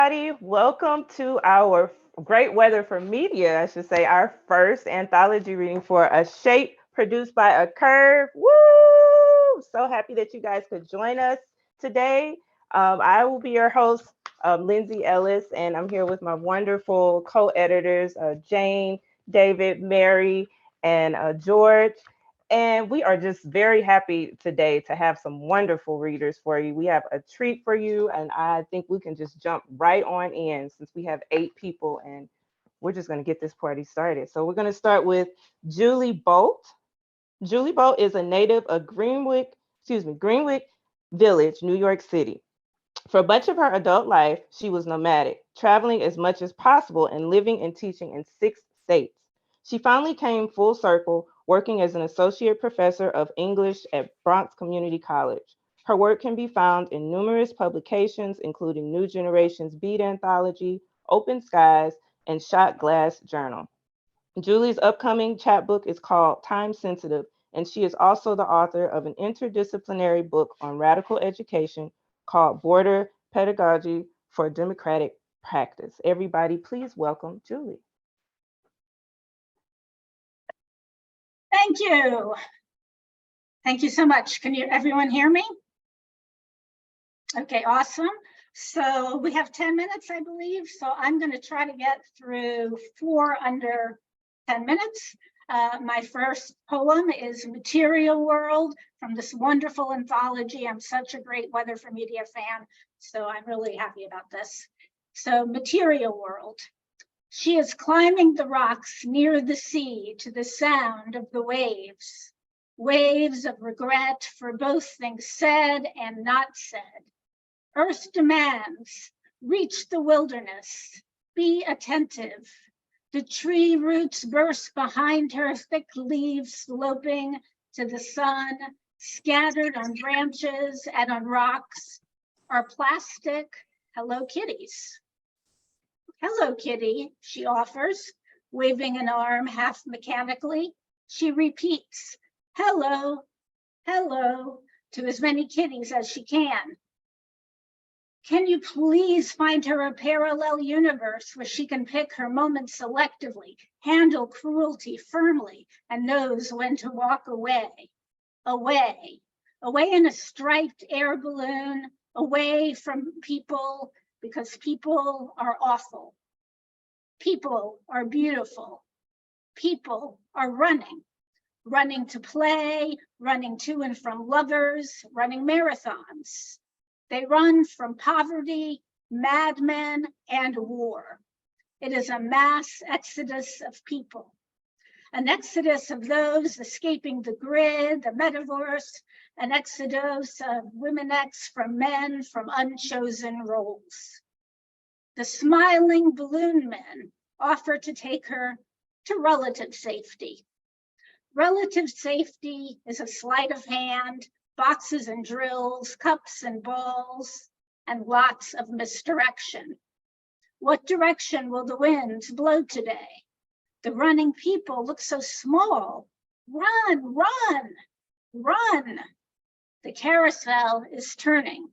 everybody. Welcome to our Great Weather for Media, I should say, our first anthology reading for A Shape produced by a Curve. Woo! So happy that you guys could join us today. I will be your host, Lyndsey Ellis, and I'm here with my wonderful co-editors, Jane, David, Mary, and George. And we are just very happy today to have some wonderful readers for you. We have a treat for you, and I think we can just jump right on in since we have 8 people and we're just going to get this party started. So we're going to start with Julie Bolt. Julie Bolt is a native of Greenwick Village, New York City. For much of her adult life, she was nomadic, traveling as much as possible and living and teaching in 6 states. She finally came full circle, working as an associate professor of English at Bronx Community College. Her work can be found in numerous publications, including New Generation's Beat Anthology, Open Skies, and Shot Glass Journal. Julie's upcoming chapbook is called Time Sensitive, and she is also the author of an interdisciplinary book on radical education called Border Pedagogy for Democratic Practice. Everybody, please welcome Julie. Thank you. Thank you so much. Can everyone hear me? Okay, awesome. So we have 10 minutes, I believe. So I'm going to try to get through 4 under 10 minutes. My first poem is Material World from this wonderful anthology. I'm such a Great Weather for Media fan, so I'm really happy about this. So Material World. She is climbing the rocks near the sea to the sound of the waves. Waves of regret for both things said and not said. Earth demands, reach the wilderness, be attentive. The tree roots burst behind her, thick leaves sloping to the sun, scattered on branches and on rocks, are plastic Hello Kitties. Hello, Kitty, she offers, waving an arm half mechanically. She repeats, hello, hello, to as many kitties as she can. Can you please find her a parallel universe where she can pick her moments selectively, handle cruelty firmly, and knows when to walk away? Away in a striped air balloon, away from people, because people are awful. People are beautiful. People are running to play, running to and from lovers, running marathons. They run from poverty, madmen, and war. It is a mass exodus of people. An exodus of those escaping the grid, the metaverse, an exodus of womenex from men from unchosen roles. The smiling balloon men offer to take her to relative safety. Relative safety is a sleight of hand, boxes and drills, cups and balls, and lots of misdirection. What direction will the winds blow today? The running people look so small. Run, run, run. The carousel is turning.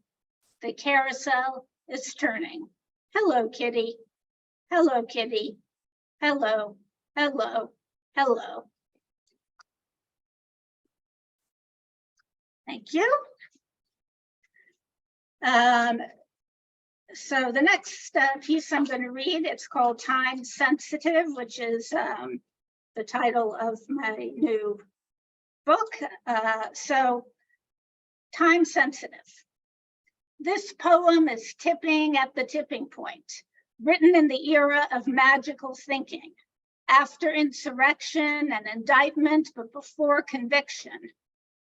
The carousel is turning. Hello, Kitty. Hello, Kitty. Hello, hello, hello. Thank you. So the next piece I'm going to read, it's called Time Sensitive, which is the title of my new book. So Time Sensitive. This poem is tipping at the tipping point, written in the era of magical thinking, after insurrection and indictment, but before conviction.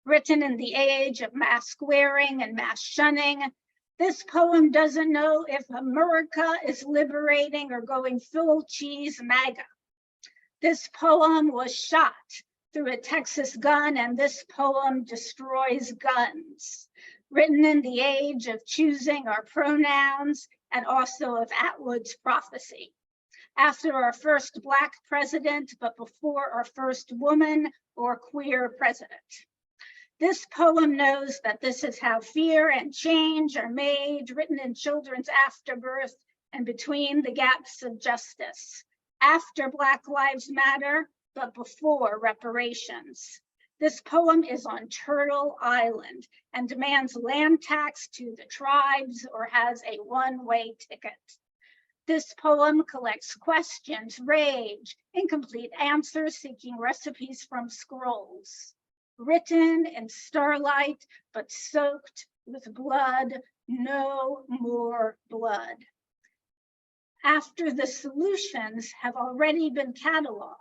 Written in the age of mask wearing and mass shunning, this poem doesn't know if America is liberating or going full cheese MAGA. This poem was shot through a Texas gun, and this poem destroys guns. Written in the age of choosing our pronouns and also of Atwood's prophecy. After our first Black president, but before our first woman or queer president. This poem knows that this is how fear and change are made, written in children's afterbirth and between the gaps of justice, after Black Lives Matter, but before reparations. This poem is on Turtle Island and demands land tax to the tribes or has a one-way ticket. This poem collects questions, rage, incomplete answers, seeking recipes from scrolls. Written in starlight, but soaked with blood, no more blood. After the solutions have already been cataloged,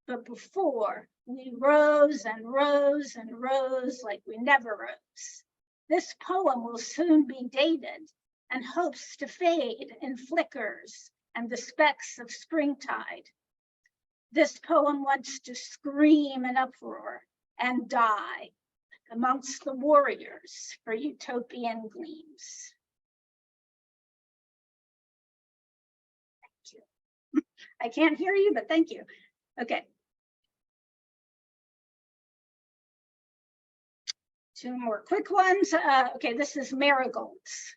but before we rose and rose and rose like we never rose. This poem will soon be dated and hopes to fade in flickers and the specks of springtide. This poem wants to scream in uproar and die amongst the warriors for utopian gleams. Thank you. I can't hear you, but thank you. Okay. Two more quick ones. Okay, this is Marigolds.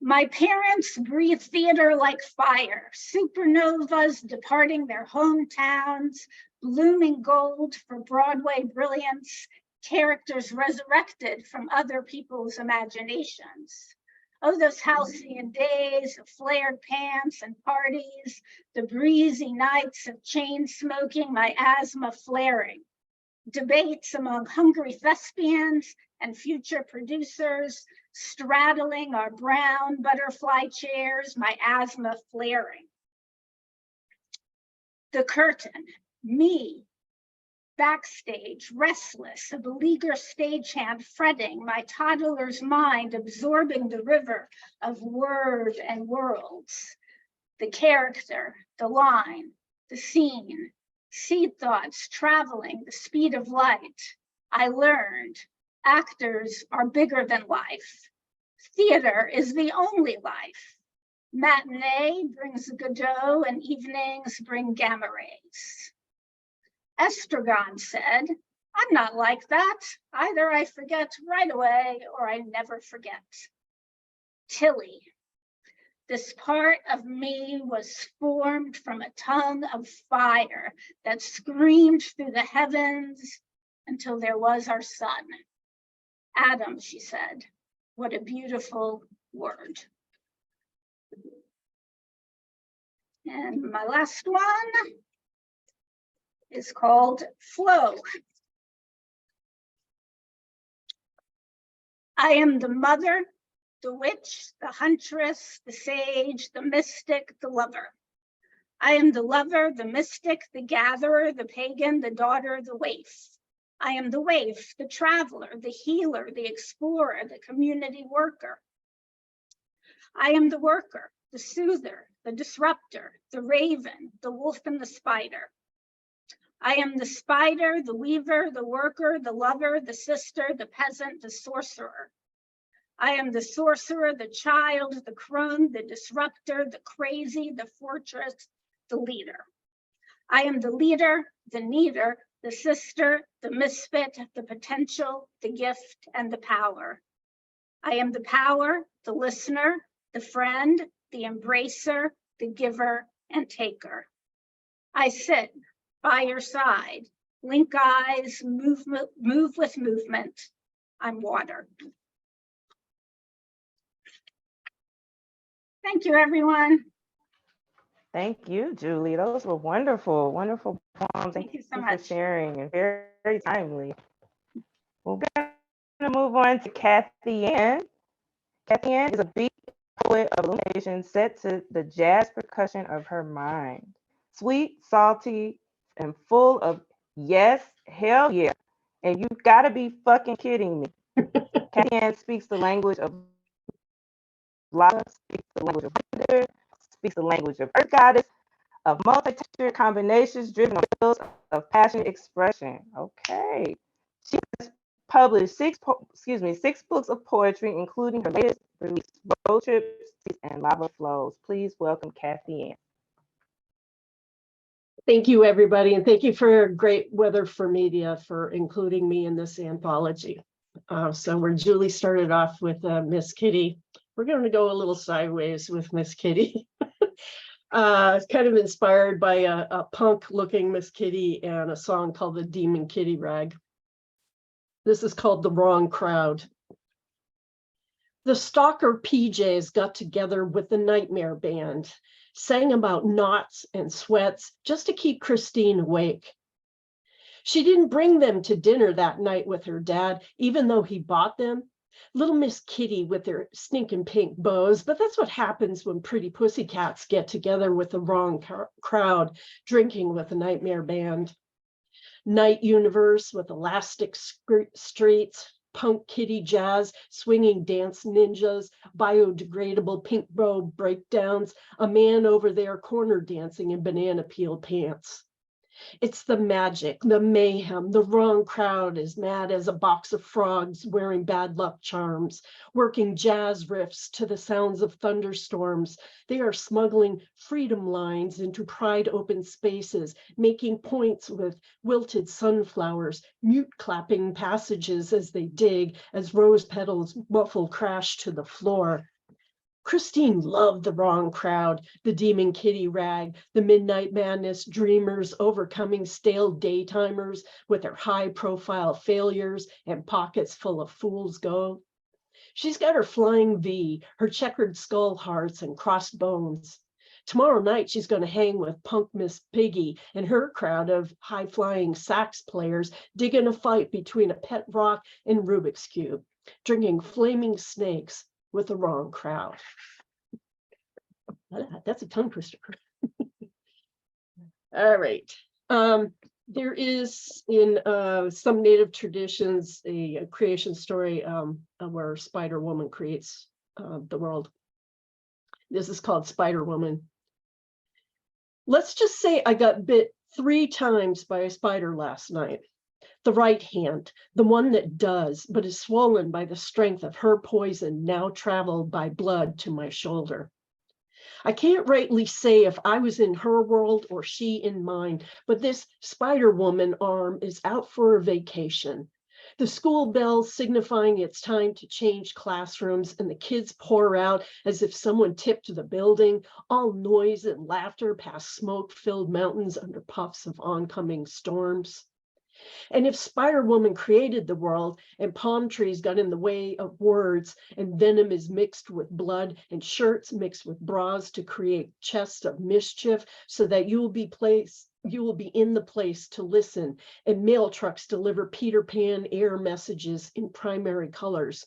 My parents breathe theater like fire, supernovas departing their hometowns, blooming gold for Broadway brilliance, characters resurrected from other people's imaginations. Oh, those halcyon days of flared pants and parties, the breezy nights of chain smoking, my asthma flaring. Debates among hungry thespians and future producers, straddling our brown butterfly chairs, my asthma flaring. The curtain, me, backstage, restless, a beleaguered stagehand fretting, my toddler's mind absorbing the river of word and worlds. The character, the line, the scene, seed thoughts traveling the speed of light. I learned actors are bigger than life. Theater is the only life. Matinee brings Godot and evenings bring gamma rays. Estragon said, I'm not like that. Either I forget right away or I never forget. Tilly. This part of me was formed from a tongue of fire that screamed through the heavens until there was our son. Adam, she said, what a beautiful word. And my last one is called Flow. I am the mother, the witch, the huntress, the sage, the mystic, the lover. I am the lover, the mystic, the gatherer, the pagan, the daughter, the waif. I am the waif, the traveler, the healer, the explorer, the community worker. I am the worker, the soother, the disruptor, the raven, the wolf and the spider. I am the spider, the weaver, the worker, the lover, the sister, the peasant, the sorcerer. I am the sorcerer, the child, the crone, the disruptor, the crazy, the fortress, the leader. I am the leader, the needer, the sister, the misfit, the potential, the gift, and the power. I am the power, the listener, the friend, the embracer, the giver, and taker. I sit by your side, link eyes, move with movement. I'm water. Thank you, everyone. Thank you, Julie. Those were wonderful, wonderful poems. Thank you so for much. sharing and very, very timely. We're going to move on to Cathyann. Cathyann is a beat poet of illumination set to the jazz percussion of her mind. Sweet, salty, and full of yes, hell yeah. And you gotta be fucking kidding me. Cathyann speaks the language of lava, speaks the language of wonder, speaks the language of earth goddess, of multi-textured combinations driven on wheels of passionate expression. Okay. She has published six books of poetry, including her latest release, Road Trips and Lava Flows. Please welcome Cathyann. Thank you, everybody, and thank you for Great Weather for Media for including me in this anthology. So where Julie started off with Miss Kitty We're going to go a little sideways with Miss Kitty. It's kind of inspired by a punk-looking Miss Kitty and a song called The Demon Kitty Rag. This is called The Wrong Crowd. The Stalker PJs got together with the Nightmare Band, sang about knots and sweats just to keep Christine awake. She didn't bring them to dinner that night with her dad, even though he bought them. Little Miss Kitty with their stinking pink bows, but that's what happens when pretty pussycats get together with the wrong crowd, drinking with the Nightmare Band. Night Universe with elastic streets, punk kitty jazz, swinging dance ninjas, biodegradable pink bow breakdowns, a man over there corner dancing in banana peel pants. It's the magic, the mayhem, the wrong crowd as mad as a box of frogs wearing bad luck charms, working jazz riffs to the sounds of thunderstorms. They are smuggling freedom lines into pride open spaces, making points with wilted sunflowers, mute clapping passages as they dig, as rose petals muffle crash to the floor. Christine loved the wrong crowd, the demon kitty rag, the midnight madness dreamers overcoming stale daytimers with their high-profile failures and pockets full of fool's gold. She's got her flying V, her checkered skull hearts and crossed bones. Tomorrow night, she's going to hang with punk Miss Piggy and her crowd of high-flying sax players digging a fight between a pet rock and Rubik's Cube, drinking flaming snakes with the wrong crowd. That's a tongue twister. All right. There is in some Native traditions a creation story where Spider Woman creates the world. This is called Spider Woman. Let's just say I got bit 3 times by a spider last night. The right hand, the one that does, but is swollen by the strength of her poison now traveled by blood to my shoulder. I can't rightly say if I was in her world or she in mine, but this Spider Woman arm is out for a vacation. The school bell signifying it's time to change classrooms, and the kids pour out as if someone tipped the building, all noise and laughter past smoke-filled mountains under puffs of oncoming storms. And if Spider Woman created the world and palm trees got in the way of words and venom is mixed with blood and shirts mixed with bras to create chests of mischief so that you will be in the place to listen and mail trucks deliver Peter Pan air messages in primary colors,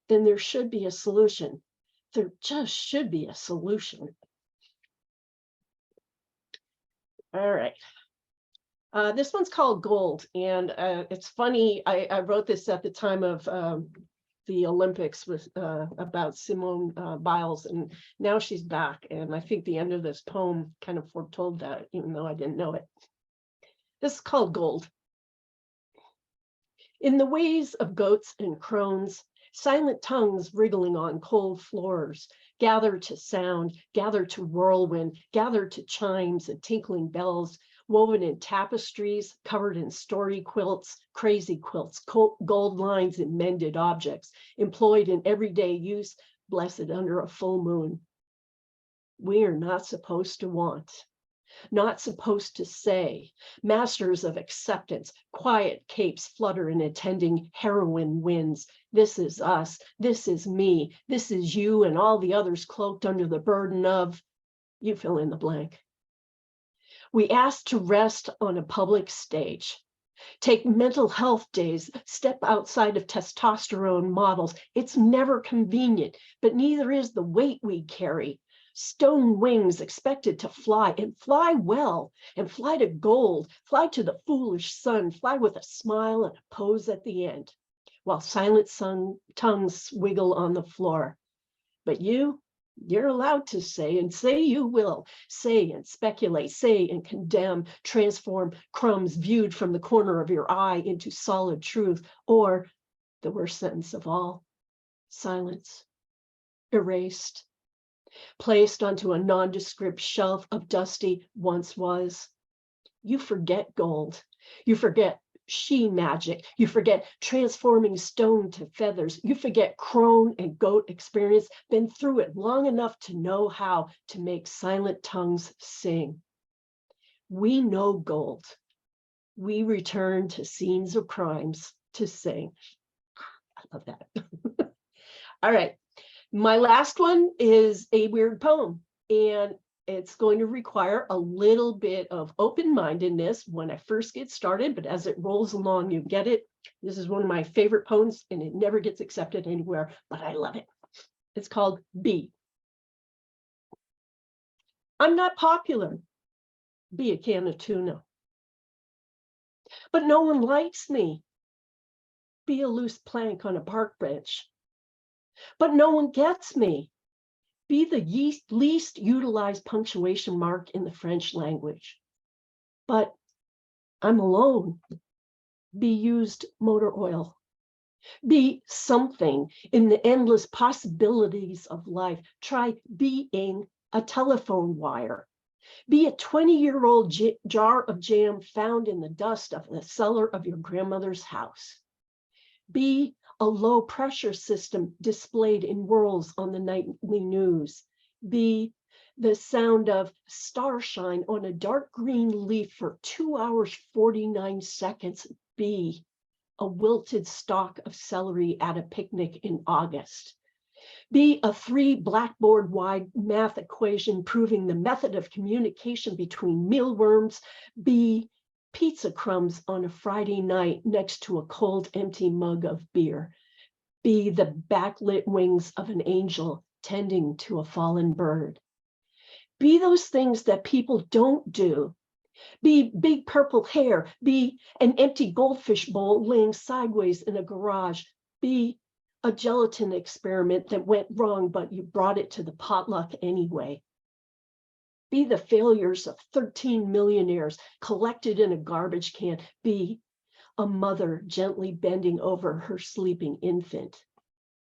then there should be a solution. There just should be a solution. All right. This one's called Gold, and it's funny. I wrote this at the time of the Olympics with about Simone Biles, and now she's back. And I think the end of this poem kind of foretold that, even though I didn't know it. This is called Gold. In the ways of goats and crones, silent tongues wriggling on cold floors, gather to sound, gather to whirlwind, gather to chimes and tinkling bells, woven in tapestries, covered in story quilts, crazy quilts, gold lines and mended objects, employed in everyday use, blessed under a full moon. We are not supposed to want, not supposed to say, masters of acceptance, quiet capes flutter in attending heroin winds. This is us, this is me, this is you, and all the others cloaked under the burden of, you fill in the blank. We ask to rest on a public stage, take mental health days, step outside of testosterone models. It's never convenient, but neither is the weight we carry. Stone wings expected to fly and fly well and fly to gold, fly to the foolish sun, fly with a smile and a pose at the end, while silent tongues wiggle on the floor. But you're allowed to say, and say you will, say and speculate, say and condemn, transform crumbs viewed from the corner of your eye into solid truth, or the worst sentence of all, silence, erased, placed onto a nondescript shelf of dusty once was. You forget gold. You forget she magic. You forget transforming stone to feathers. You forget crone and goat experience. Been through it long enough to know how to make silent tongues sing. We know gold. We return to scenes of crimes to sing. I love that. All right. My last one is a weird poem, and it's going to require a little bit of open-mindedness when I first get started, but as it rolls along, you get it. This is one of my favorite poems, and it never gets accepted anywhere, but I love it. It's called Be. I'm not popular. Be a can of tuna. But no one likes me. Be a loose plank on a park bench. But no one gets me. Be the least utilized punctuation mark in the French language. But I'm alone. Be used motor oil. Be something in the endless possibilities of life. Try being a telephone wire. Be a 20-year-old jar of jam found in the dust of the cellar of your grandmother's house. Be a low pressure system displayed in whirls on the nightly news. Be the sound of starshine on a dark green leaf for 2 hours, 49 seconds. Be a wilted stalk of celery at a picnic in August. Be a 3 blackboard wide math equation proving the method of communication between mealworms. Be pizza crumbs on a Friday night next to a cold, empty mug of beer. Be the backlit wings of an angel tending to a fallen bird. Be those things that people don't do. Be big purple hair. Be an empty goldfish bowl laying sideways in a garage. Be a gelatin experiment that went wrong, but you brought it to the potluck anyway. Be the failures of 13 millionaires collected in a garbage can. Be a mother gently bending over her sleeping infant.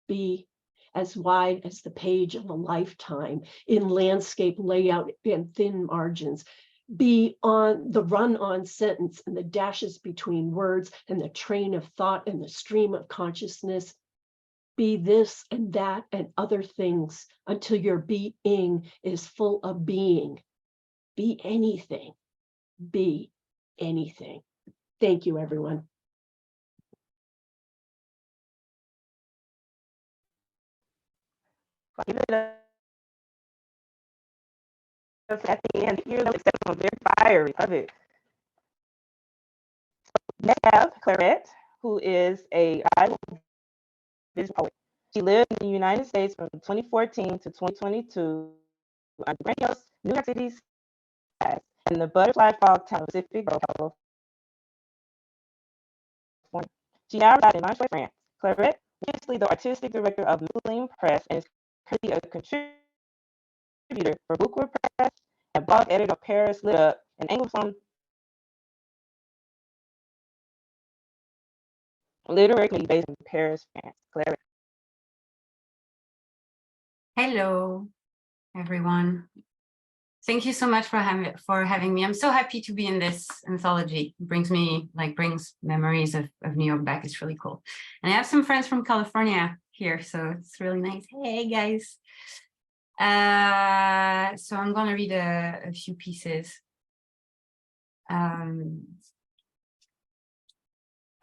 Be as wide as the page of a lifetime in landscape layout and thin margins. Be on the run-on sentence and the dashes between words and the train of thought and the stream of consciousness. Be this and that and other things until your being is full of being. Be anything. Be anything. Thank you, everyone. Give it up at the end. You're exceptional, very fiery. Love it. Next, we have Clairette, who is a visual poet. She lived in the United States from 2014 to 2022 under grandiose New York City skies and the butterfly fog town of Pacific Grove, California. She now resides in Montreal, France. Clairette is previously the artistic director of Muslim Press and is currently a contributor for Bookworm Press and blog editor of Paris Lit Up, an Anglophone literary community based in Paris, France. Clairette. Hello, everyone. Thank you so much for having me. I'm so happy to be in this anthology. It brings memories of New York back. It's really cool. And I have some friends from California here, so it's really nice. Hey, guys. So I'm going to read a few pieces.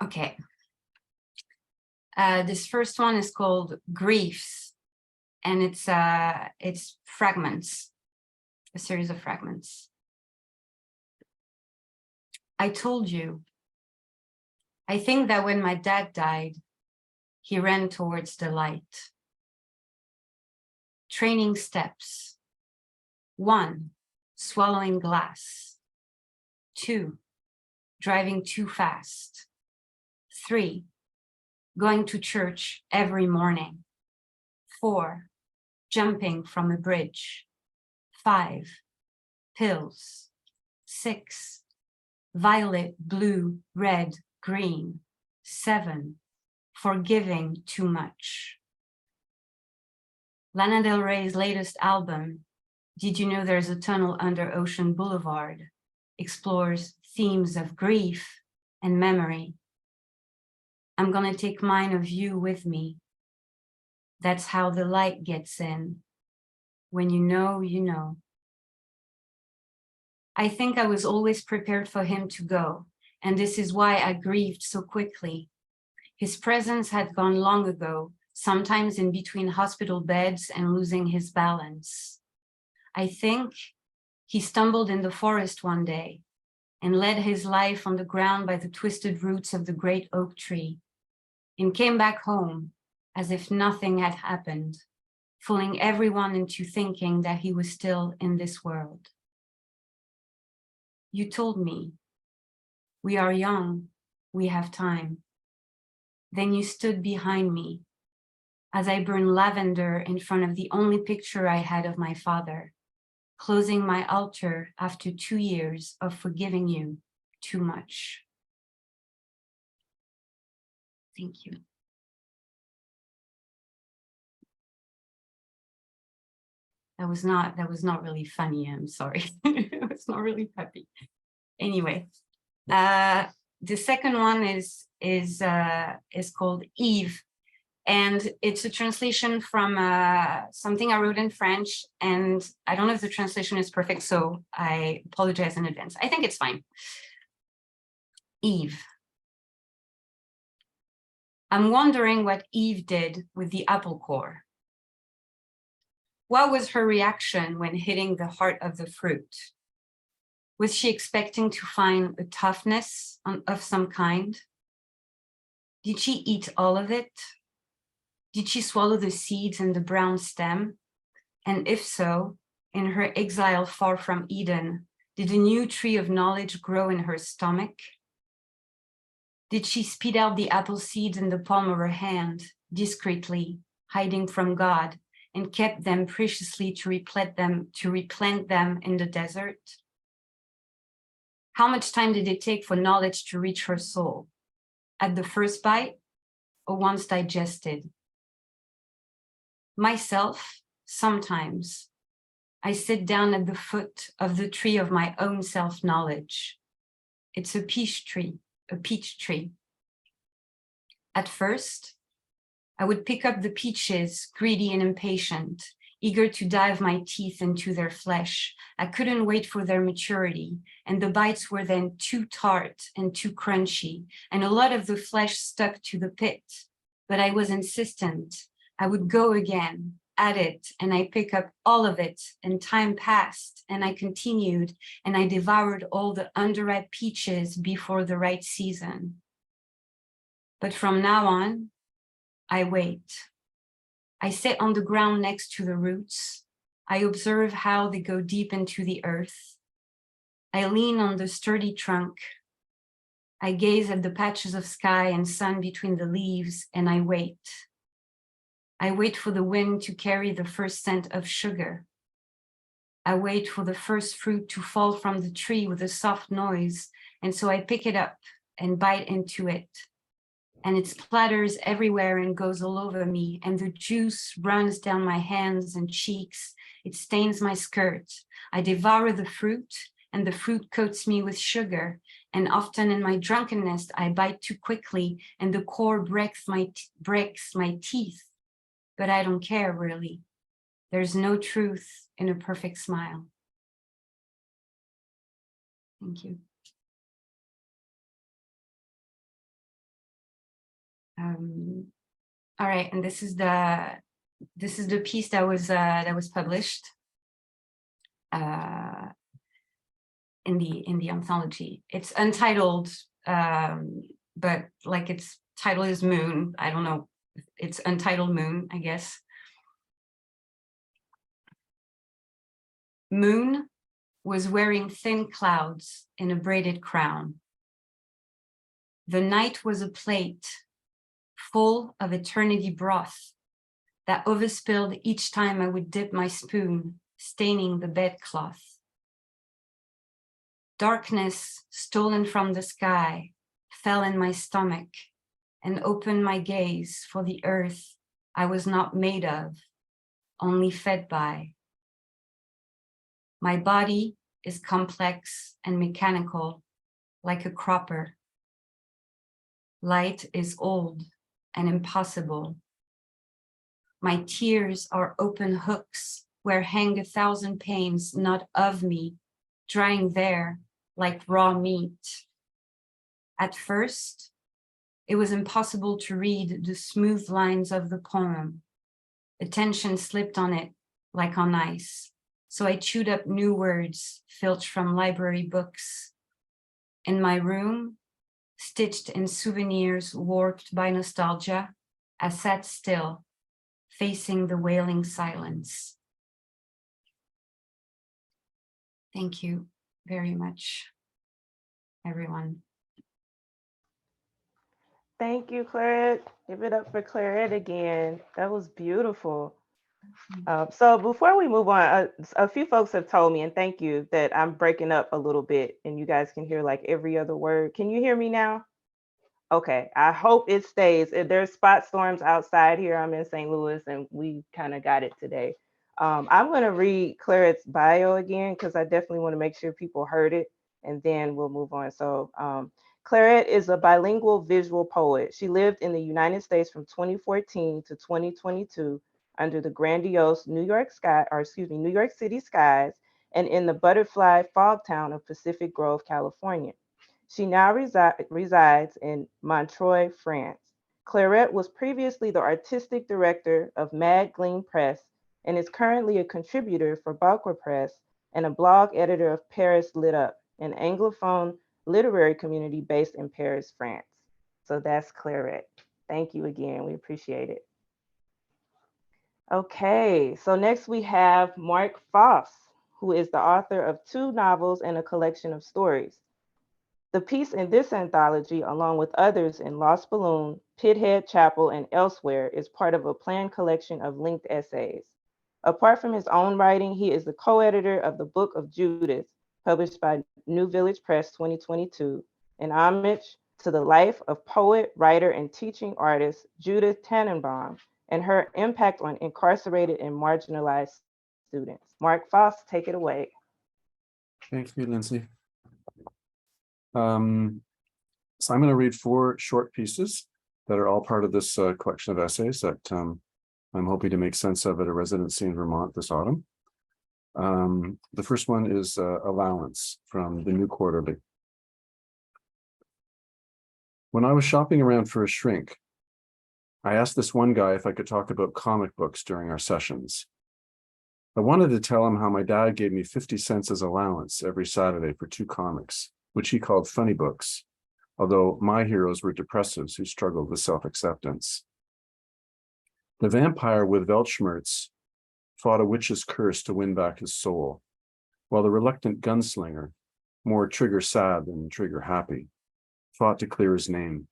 Okay. This first one is called Griefs, and it's fragments, a series of fragments. I told you, I think that when my dad died, he ran towards the light. Training steps. 1, swallowing glass. 2, driving too fast. 3, going to church every morning. 4, jumping from a bridge. 5, pills. 6, violet, blue, red, green. 7, forgiving too much. Lana Del Rey's latest album, Did You Know There's a Tunnel Under Ocean Boulevard, explores themes of grief and memory. I'm gonna take mine of you with me. That's how the light gets in. When you know, you know. I think I was always prepared for him to go, and this is why I grieved so quickly. His presence had gone long ago, sometimes in between hospital beds and losing his balance. I think he stumbled in the forest one day and led his life on the ground by the twisted roots of the great oak tree, and came back home as if nothing had happened, fooling everyone into thinking that he was still in this world. You told me, we are young, we have time. Then you stood behind me as I burned lavender in front of the only picture I had of my father, closing my altar after 2 years of forgiving you too much. Thank you. That was not really funny, I'm sorry. It was not really happy. Anyway, the second one is called Eve, and it's a translation from something I wrote in French, and I don't know if the translation is perfect, so I apologize in advance. I think it's fine. Eve. I'm wondering what Eve did with the apple core. What was her reaction when hitting the heart of the fruit? Was she expecting to find a toughness of some kind? Did she eat all of it? Did she swallow the seeds and the brown stem? And if so, in her exile far from Eden, did a new tree of knowledge grow in her stomach? Did she spit out the apple seeds in the palm of her hand, discreetly, hiding from God, and kept them preciously to replant them in the desert? How much time did it take for knowledge to reach her soul? At the first bite, or once digested? Myself, sometimes, I sit down at the foot of the tree of my own self-knowledge. It's a peach tree. At first, I would pick up the peaches, greedy and impatient, eager to dive my teeth into their flesh. I couldn't wait for their maturity, and the bites were then too tart and too crunchy, and a lot of the flesh stuck to the pit. But I was insistent. I would go again, at it, and I pick up all of it, and time passed, and I continued, and I devoured all the underripe peaches before the right season. But from now on, I wait. I sit on the ground next to the roots. I observe how they go deep into the earth. I lean on the sturdy trunk. I gaze at the patches of sky and sun between the leaves, and I wait. I wait for the wind to carry the first scent of sugar. I wait for the first fruit to fall from the tree with a soft noise, and so I pick it up and bite into it. And it splatters everywhere and goes all over me, and the juice runs down my hands and cheeks. It stains my skirt. I devour the fruit, and the fruit coats me with sugar. And often in my drunkenness, I bite too quickly, and the core breaks my teeth. But I don't care, really. There's no truth in a perfect smile. Thank you. All right, and this is the piece that was published in the anthology. It's untitled, but like its title is Moon. I don't know. It's Untitled Moon, I guess. Moon was wearing thin clouds in a braided crown. The night was a plate full of eternity broth that overspilled each time I would dip my spoon, staining the bedcloth. Darkness stolen from the sky fell in my stomach and opened my gaze for the earth I was not made of, only fed by. My body is complex and mechanical, like a cropper. Light is old and impossible. My tears are open hooks where hang 1,000 pains not of me, drying there like raw meat. At first, it was impossible to read the smooth lines of the poem. Attention slipped on it like on ice, so I chewed up new words filched from library books. In my room, stitched in souvenirs warped by nostalgia, I sat still, facing the wailing silence. Thank you very much, everyone. Thank you, Clairette. Give it up for Clairette again. That was beautiful. So before we move on, a few folks have told me, and thank you, that I'm breaking up a little bit and you guys can hear like every other word. Can you hear me now? Okay, I hope it stays. If there's spot storms outside here, I'm in St. Louis and we kind of got it today. I'm going to read Clairette's bio again because I definitely want to make sure people heard it, and then we'll move on. So Clairette is a bilingual visual poet. She lived in the United States from 2014 to 2022 under the grandiose New York City skies and in the butterfly fog town of Pacific Grove, California. She now resides in Montreuil, France. Clairette was previously the artistic director of Mad Gleam Press and is currently a contributor for Balkwa Press and a blog editor of Paris Lit Up, an Anglophone literary community based in Paris, France. So that's Clairette. Thank you again. We appreciate it. Okay, so next we have Mark Foss, who is the author of 2 novels and a collection of stories. The piece in this anthology, along with others in Lost Balloon, Pithead Chapel, and elsewhere, is part of a planned collection of linked essays. Apart from his own writing, he is the co-editor of the Book of Judith, published by New Village Press 2022, in homage to the life of poet, writer, and teaching artist Judith Tannenbaum and her impact on incarcerated and marginalized students. Mark Foss, take it away. Thank you, Lyndsey. So I'm going to read 4 short pieces that are all part of this collection of essays that I'm hoping to make sense of at a residency in Vermont this autumn. The first one is Allowance from the New Quarterly. When I was shopping around for a shrink, I asked this one guy if I could talk about comic books during our sessions. I wanted to tell him how my dad gave me 50 cents as allowance every Saturday for 2 comics, which he called funny books, although my heroes were depressives who struggled with self-acceptance. The vampire with Weltschmerz fought a witch's curse to win back his soul, while the reluctant gunslinger, more trigger sad than trigger happy, fought to clear his name.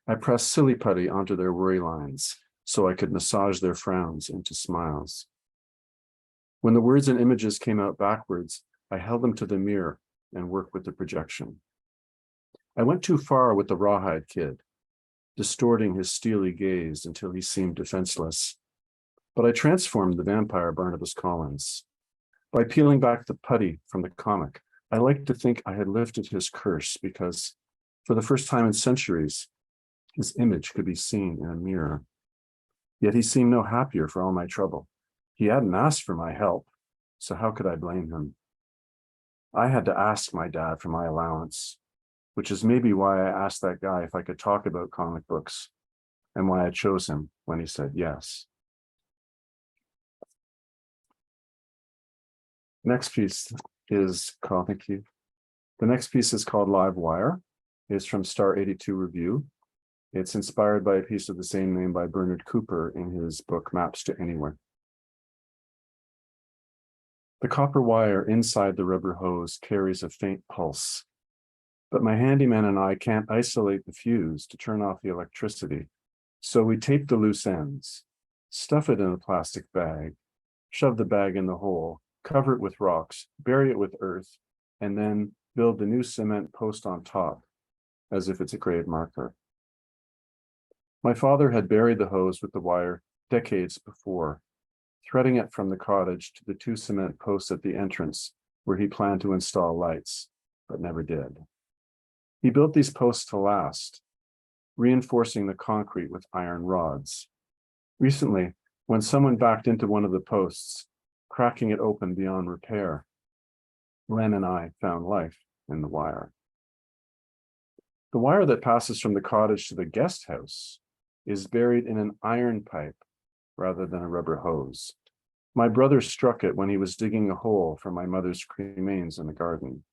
I pressed silly putty onto their worry lines so I could massage their frowns into smiles. When the words and images came out backwards, I held them to the mirror and worked with the projection. I went too far with the rawhide kid, distorting his steely gaze until he seemed defenseless. But I transformed the vampire Barnabas Collins. By peeling back the putty from the comic, I liked to think I had lifted his curse because, for the first time in centuries, his image could be seen in a mirror. Yet he seemed no happier for all my trouble. He hadn't asked for my help, so how could I blame him? I had to ask my dad for my allowance, which is maybe why I asked that guy if I could talk about comic books and why I chose him when he said yes. Next piece is called, thank you. The next piece is called Live Wire. It's from Star 82 Review. It's inspired by a piece of the same name by Bernard Cooper in his book Maps to Anywhere. The copper wire inside the rubber hose carries a faint pulse, but my handyman and I can't isolate the fuse to turn off the electricity. So we tape the loose ends, stuff it in a plastic bag, shove the bag in the hole, cover it with rocks, bury it with earth, and then build the new cement post on top, as if it's a grave marker. My father had buried the hose with the wire decades before, threading it from the cottage to the 2 cement posts at the entrance where he planned to install lights, but never did. He built these posts to last, reinforcing the concrete with iron rods. Recently, when someone backed into one of the posts, cracking it open beyond repair, Len and I found life in the wire. The wire that passes from the cottage to the guest house is buried in an iron pipe rather than a rubber hose. My brother struck it when he was digging a hole for my mother's cremains in the garden.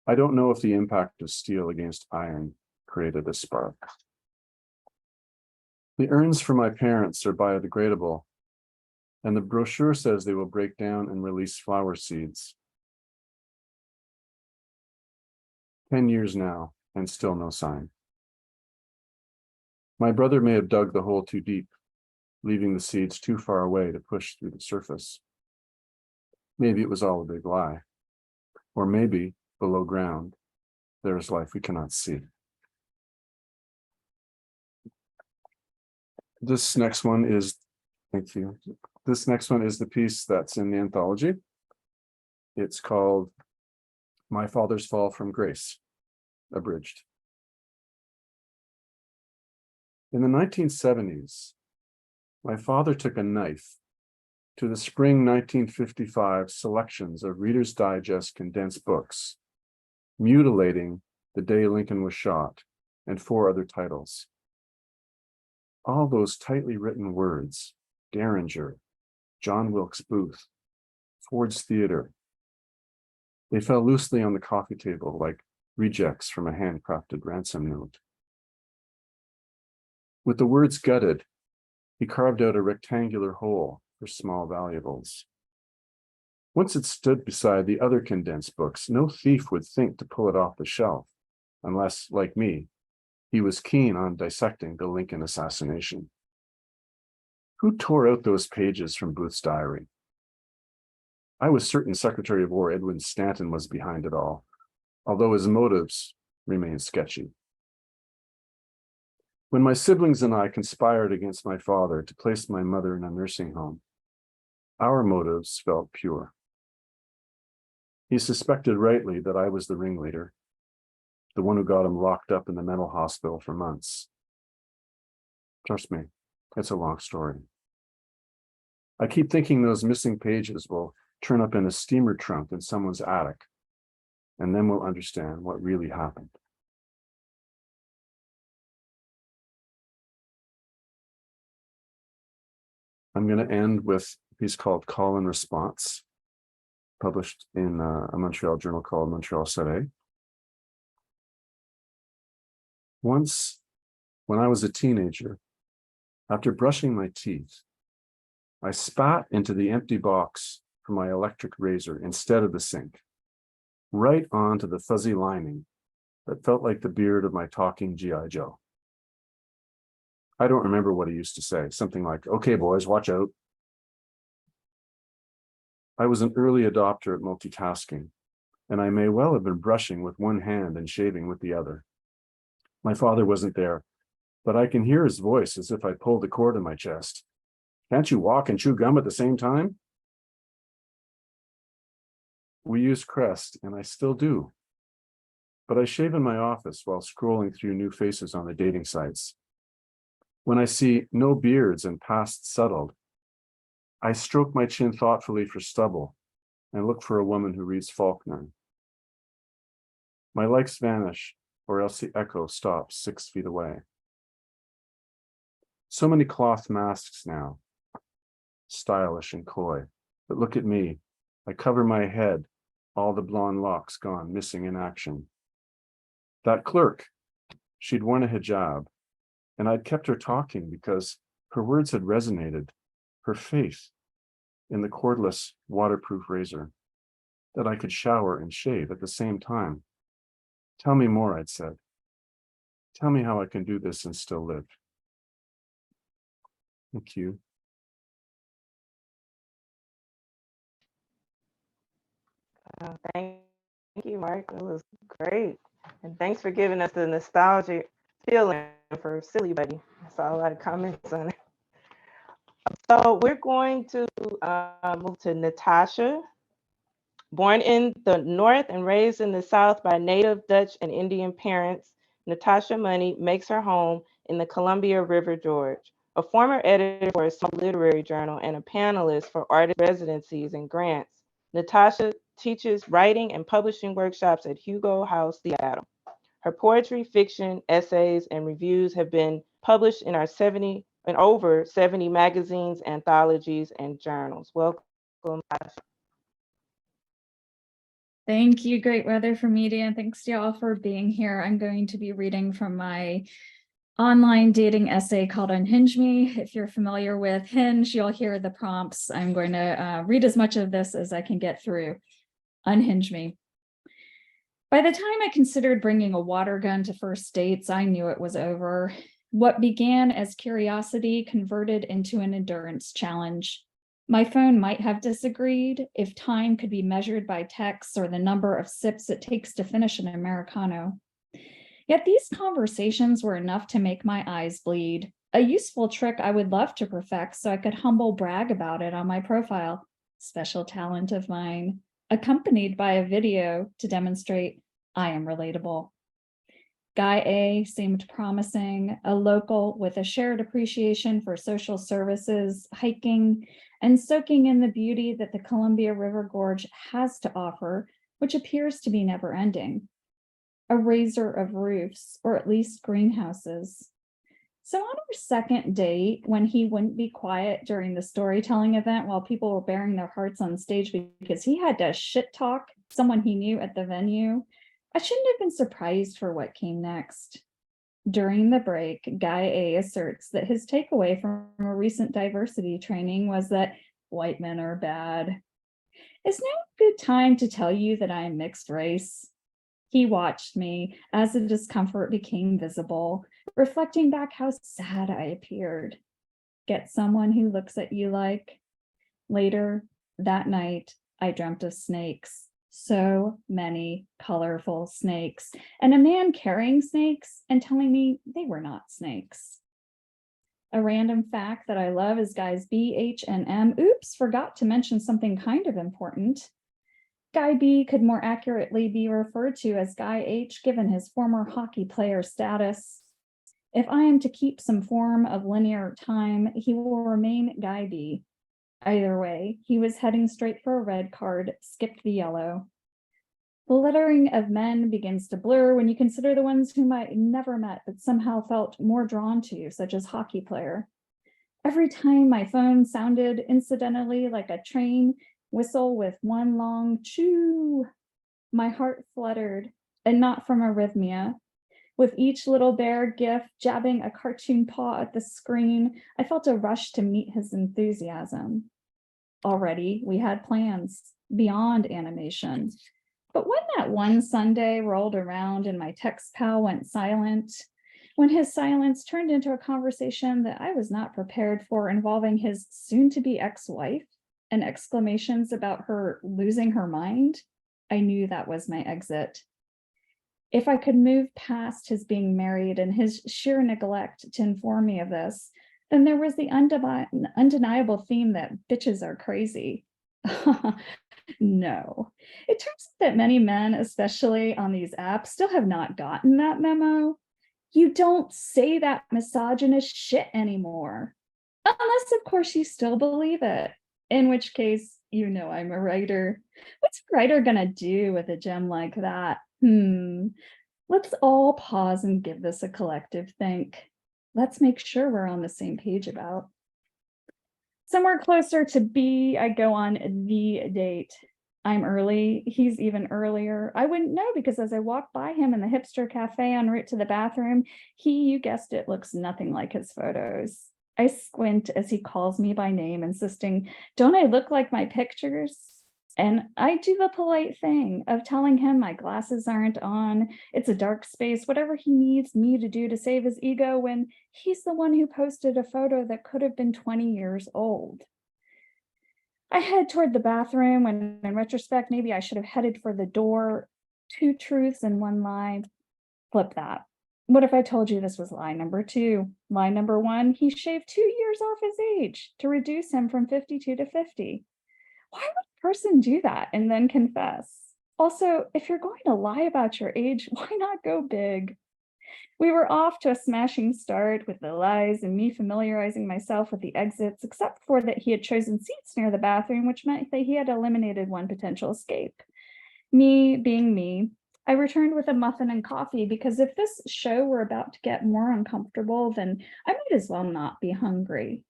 I don't know if the impact of steel against iron created a spark. The urns for my parents are biodegradable, and the brochure says they will break down and release flower seeds. 10 years now, and still no sign. My brother may have dug the hole too deep, leaving the seeds too far away to push through the surface. Maybe it was all a big lie. Or maybe, below ground, there is life we cannot see. This next one is, thank you. This next one is the piece that's in the anthology. It's called My Father's Fall from Grace, abridged. In the 1970s, my father took a knife to the spring 1955 selections of Reader's Digest condensed books, mutilating The Day Lincoln Was Shot and 4 other titles. All those tightly written words, Derringer, John Wilkes Booth, Ford's Theater, they fell loosely on the coffee table like rejects from a handcrafted ransom note. With the words gutted, he carved out a rectangular hole for small valuables. Once it stood beside the other condensed books, no thief would think to pull it off the shelf, unless, like me, he was keen on dissecting the Lincoln assassination. Who tore out those pages from Booth's diary? I was certain Secretary of War Edwin Stanton was behind it all, although his motives remained sketchy. When my siblings and I conspired against my father to place my mother in a nursing home, our motives felt pure. He suspected rightly that I was the ringleader, the one who got him locked up in the mental hospital for months. Trust me, it's a long story. I keep thinking those missing pages will turn up in a steamer trunk in someone's attic, and then we'll understand what really happened. I'm going to end with a piece called Call and Response, published in a Montreal journal called Montreal Soleil. Once, when I was a teenager, after brushing my teeth, I spat into the empty box for my electric razor instead of the sink, right onto the fuzzy lining that felt like the beard of my talking G.I. Joe. I don't remember what he used to say, something like, "Okay, boys, watch out." I was an early adopter at multitasking, and I may well have been brushing with one hand and shaving with the other. My father wasn't there, but I can hear his voice as if I pulled a cord in my chest. "Can't you walk and chew gum at the same time?" We use Crest, and I still do. But I shave in my office while scrolling through new faces on the dating sites. When I see no beards and past settled, I stroke my chin thoughtfully for stubble and look for a woman who reads Faulkner. My likes vanish, or else the echo stops 6 feet away. So many cloth masks now, stylish and coy, but look at me. I cover my head, all the blonde locks gone, missing in action. That clerk, she'd worn a hijab, and I'd kept her talking because her words had resonated, her faith in the cordless, waterproof razor, that I could shower and shave at the same time. "Tell me more," I'd said. "Tell me how I can do this and still live." Thank you. Thank you, Mark. It was great. And thanks for giving us the nostalgic feeling for Silly Buddy. I saw a lot of comments on it. So we're going to move to Natasha. Born in the North and raised in the South by Native, Dutch, and Indian parents, Natasha Moni makes her home in the Columbia River Gorge. A former editor for a small literary journal and a panelist for artist residencies and grants, Natasha teaches writing and publishing workshops at Hugo House, Seattle. Her poetry, fiction, essays, and reviews have been published in over 70 magazines, anthologies, and journals. Welcome, Natasha. Thank you, Great Weather for Media, and thanks to y'all for being here. I'm going to be reading from my online dating essay called Unhinge Me. If you're familiar with Hinge, you'll hear the prompts. I'm going to read as much of this as I can get through. Unhinge Me. By the time I considered bringing a water gun to first dates, I knew it was over. What began as curiosity converted into an endurance challenge. My phone might have disagreed if time could be measured by texts or the number of sips it takes to finish an Americano. Yet these conversations were enough to make my eyes bleed, a useful trick I would love to perfect so I could humble brag about it on my profile. Special talent of mine, accompanied by a video to demonstrate I am relatable. Guy A seemed promising, a local with a shared appreciation for social services, hiking, and soaking in the beauty that the Columbia River Gorge has to offer, which appears to be never ending. A raiser of roofs, or at least greenhouses. So on our second date, when he wouldn't be quiet during the storytelling event while people were bearing their hearts on stage because he had to shit talk someone he knew at the venue, I shouldn't have been surprised for what came next. During the break, Guy A asserts that his takeaway from a recent diversity training was that white men are bad. Is now a good time to tell you that I am mixed race? He watched me as the discomfort became visible, reflecting back how sad I appeared. Get someone who looks at you like. Later that night, I dreamt of snakes. So many colorful snakes, and a man carrying snakes and telling me they were not snakes. A random fact that I love is Guys B, H, and M. Oops, forgot to mention something kind of important. Guy B could more accurately be referred to as Guy H, given his former hockey player status. If I am to keep some form of linear time, he will remain Guy B. Either way, he was heading straight for a red card, skipped the yellow. The lettering of men begins to blur when you consider the ones whom I never met but somehow felt more drawn to, such as hockey player. Every time my phone sounded incidentally like a train whistle with one long choo, my heart fluttered, and not from arrhythmia. With each little bear gif jabbing a cartoon paw at the screen, I felt a rush to meet his enthusiasm. Already, we had plans beyond animation. But when that one Sunday rolled around and my text pal went silent, when his silence turned into a conversation that I was not prepared for involving his soon-to-be ex-wife and exclamations about her losing her mind, I knew that was my exit. If I could move past his being married and his sheer neglect to inform me of this, then there was the undeniable theme that bitches are crazy. No. It turns out that many men, especially on these apps, still have not gotten that memo. You don't say that misogynist shit anymore. Unless, of course, you still believe it. In which case, you know I'm a writer. What's a writer gonna do with a gem like that? Let's all pause and give this a collective think. Let's make sure we're on the same page about. Somewhere closer to B, I go on the date. I'm early, he's even earlier. I wouldn't know because as I walk by him in the hipster cafe en route to the bathroom, he, you guessed it, looks nothing like his photos. I squint as he calls me by name, insisting, don't I look like my pictures? And I do the polite thing of telling him my glasses aren't on, it's a dark space, whatever he needs me to do to save his ego when he's the one who posted a photo that could have been 20 years old. I head toward the bathroom when in retrospect, maybe I should have headed for the door. 2 truths and 1 lie. Flip that. What if I told you this was lie number 2? Lie number 1, he shaved 2 years off his age to reduce him from 52 to 50. Why would a person do that and then confess? Also, if you're going to lie about your age, why not go big? We were off to a smashing start with the lies and me familiarizing myself with the exits, except for that he had chosen seats near the bathroom, which meant that he had eliminated one potential escape. Me being me, I returned with a muffin and coffee because if this show were about to get more uncomfortable, then I might as well not be hungry.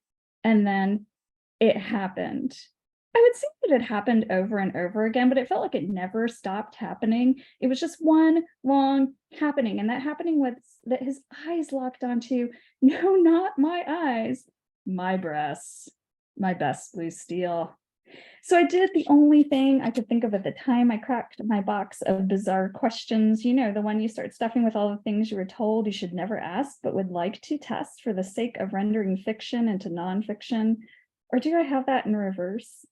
And then it happened. I would say that it happened over and over again, but it felt like it never stopped happening. It was just one long happening. And that happening was that his eyes locked onto, no, not my eyes, my breasts, my best blue steel. So I did the only thing I could think of at the time. I cracked my box of bizarre questions. You know, the one you start stuffing with all the things you were told you should never ask, but would like to test for the sake of rendering fiction into nonfiction. Or do I have that in reverse?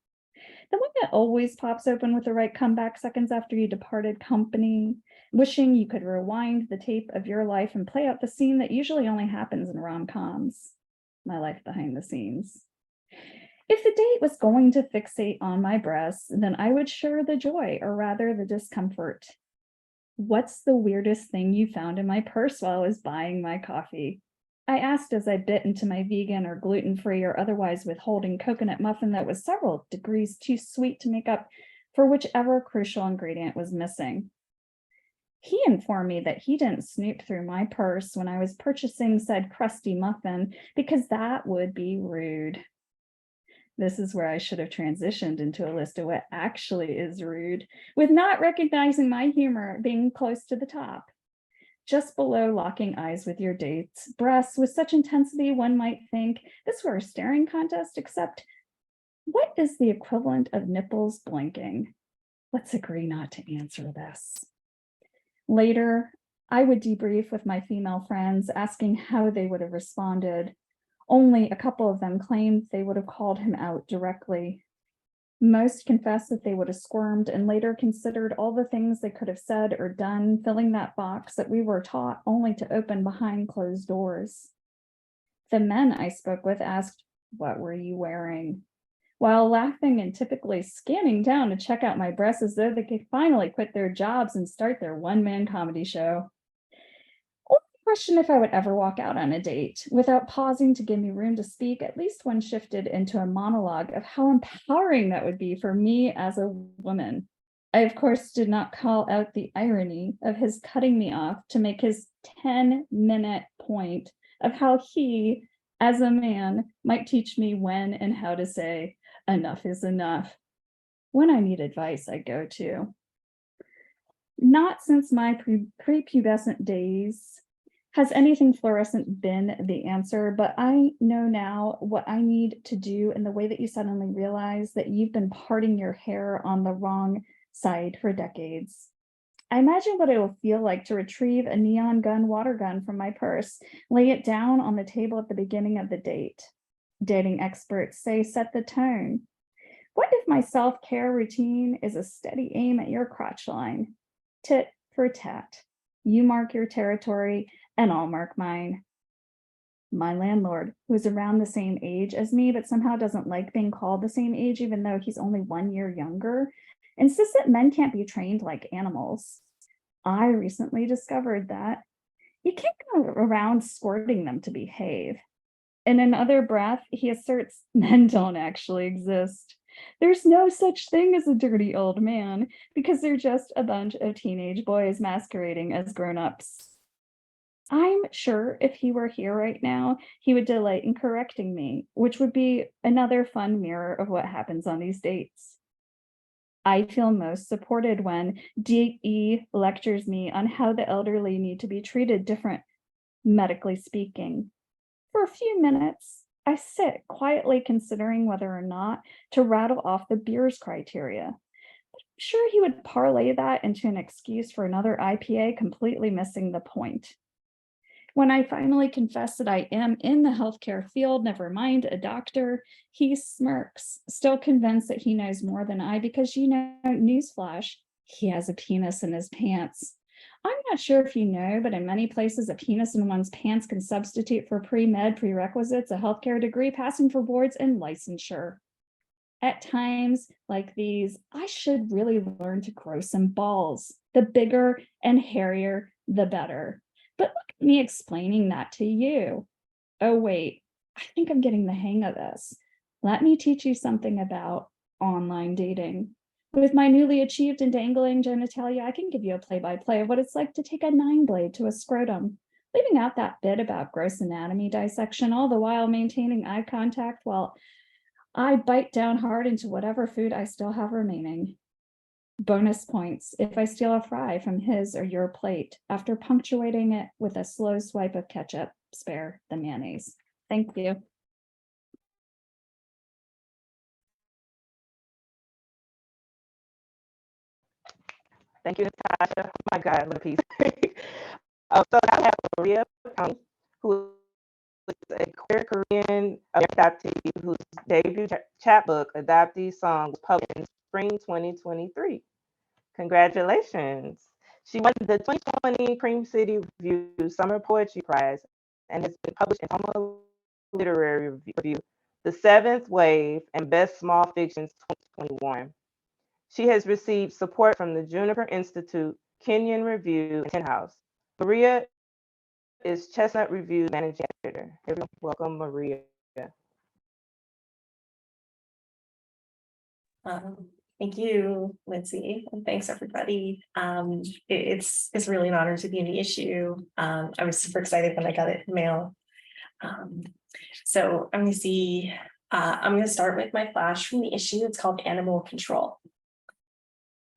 The one that always pops open with the right comeback seconds after you departed company, wishing you could rewind the tape of your life and play out the scene that usually only happens in rom-coms. My life behind the scenes. If the date was going to fixate on my breasts, then I would share the joy, or rather the discomfort. What's the weirdest thing you found in my purse while I was buying my coffee? I asked as I bit into my vegan or gluten-free or otherwise withholding coconut muffin that was several degrees too sweet to make up for whichever crucial ingredient was missing. He informed me that he didn't snoop through my purse when I was purchasing said crusty muffin because that would be rude. This is where I should have transitioned into a list of what actually is rude, with not recognizing my humor being close to the top. Just below locking eyes with your date's breasts with such intensity, one might think this were a staring contest, except what is the equivalent of nipples blinking? Let's agree not to answer this. Later, I would debrief with my female friends, asking how they would have responded. Only a couple of them claimed they would have called him out directly. Most confessed that they would have squirmed and later considered all the things they could have said or done, filling that box that we were taught only to open behind closed doors. The men I spoke with asked, "What were you wearing?" while laughing and typically scanning down to check out my breasts as though they could finally quit their jobs and start their one-man comedy show. Question if I would ever walk out on a date without pausing to give me room to speak. At least one shifted into a monologue of how empowering that would be for me as a woman. I, of course, did not call out the irony of his cutting me off to make his 10-minute point of how he, as a man, might teach me when and how to say, enough is enough. When I need advice, I go to. Not since my prepubescent days has anything fluorescent been the answer, but I know now what I need to do in the way that you suddenly realize that you've been parting your hair on the wrong side for decades. I imagine what it will feel like to retrieve a neon gun water gun from my purse, lay it down on the table at the beginning of the date. Dating experts say set the tone. What if my self-care routine is a steady aim at your crotch line? Tit for tat. You mark your territory and I'll mark mine. My landlord, who is around the same age as me, but somehow doesn't like being called the same age, even though he's only 1 year younger, insists that men can't be trained like animals. I recently discovered that you can't go around squirting them to behave. In another breath, he asserts men don't actually exist. There's no such thing as a dirty old man because they're just a bunch of teenage boys masquerading as grown-ups. I'm sure if he were here right now, he would delight in correcting me, which would be another fun mirror of what happens on these dates. I feel most supported when DE lectures me on how the elderly need to be treated different, medically speaking. For a few minutes, I sit quietly considering whether or not to rattle off the beers criteria. I'm sure he would parlay that into an excuse for another IPA, completely missing the point. When I finally confess that I am in the healthcare field, never mind a doctor, he smirks, still convinced that he knows more than I because, newsflash, he has a penis in his pants. I'm not sure if you know, but in many places, a penis in one's pants can substitute for pre-med prerequisites, a healthcare degree, passing for boards, and licensure. At times like these, I should really learn to grow some balls. The bigger and hairier, the better. But look at me explaining that to you. Oh, wait, I think I'm getting the hang of this. Let me teach you something about online dating. With my newly achieved and dangling genitalia, I can give you a play-by-play of what it's like to take a 9-blade to a scrotum, leaving out that bit about gross anatomy dissection, all the while maintaining eye contact while I bite down hard into whatever food I still have remaining. Bonus points if I steal a fry from his or your plate after punctuating it with a slow swipe of ketchup. Spare the mayonnaise. Thank you. Thank you, Natasha. Oh my God, what a piece. So I have Maria Picone, who is a queer Korean adoptee whose debut chapbook, Adoptee Song, was published in spring 2023. Congratulations. She won the 2020 Cream City Review Summer Poetry Prize and has been published in Homo Literary Review, The Seventh Wave, and Best Small Fictions 2021. She has received support from the Juniper Institute, Kenyon Review, and Tin House. Maria is Chestnut Review Managing Editor. Welcome, Maria. Thank you, Lyndsey, and thanks everybody. It's really an honor to be in the issue. I was super excited when I got it in mail. So I'm going to start with my flash from the issue. It's called Animal Control.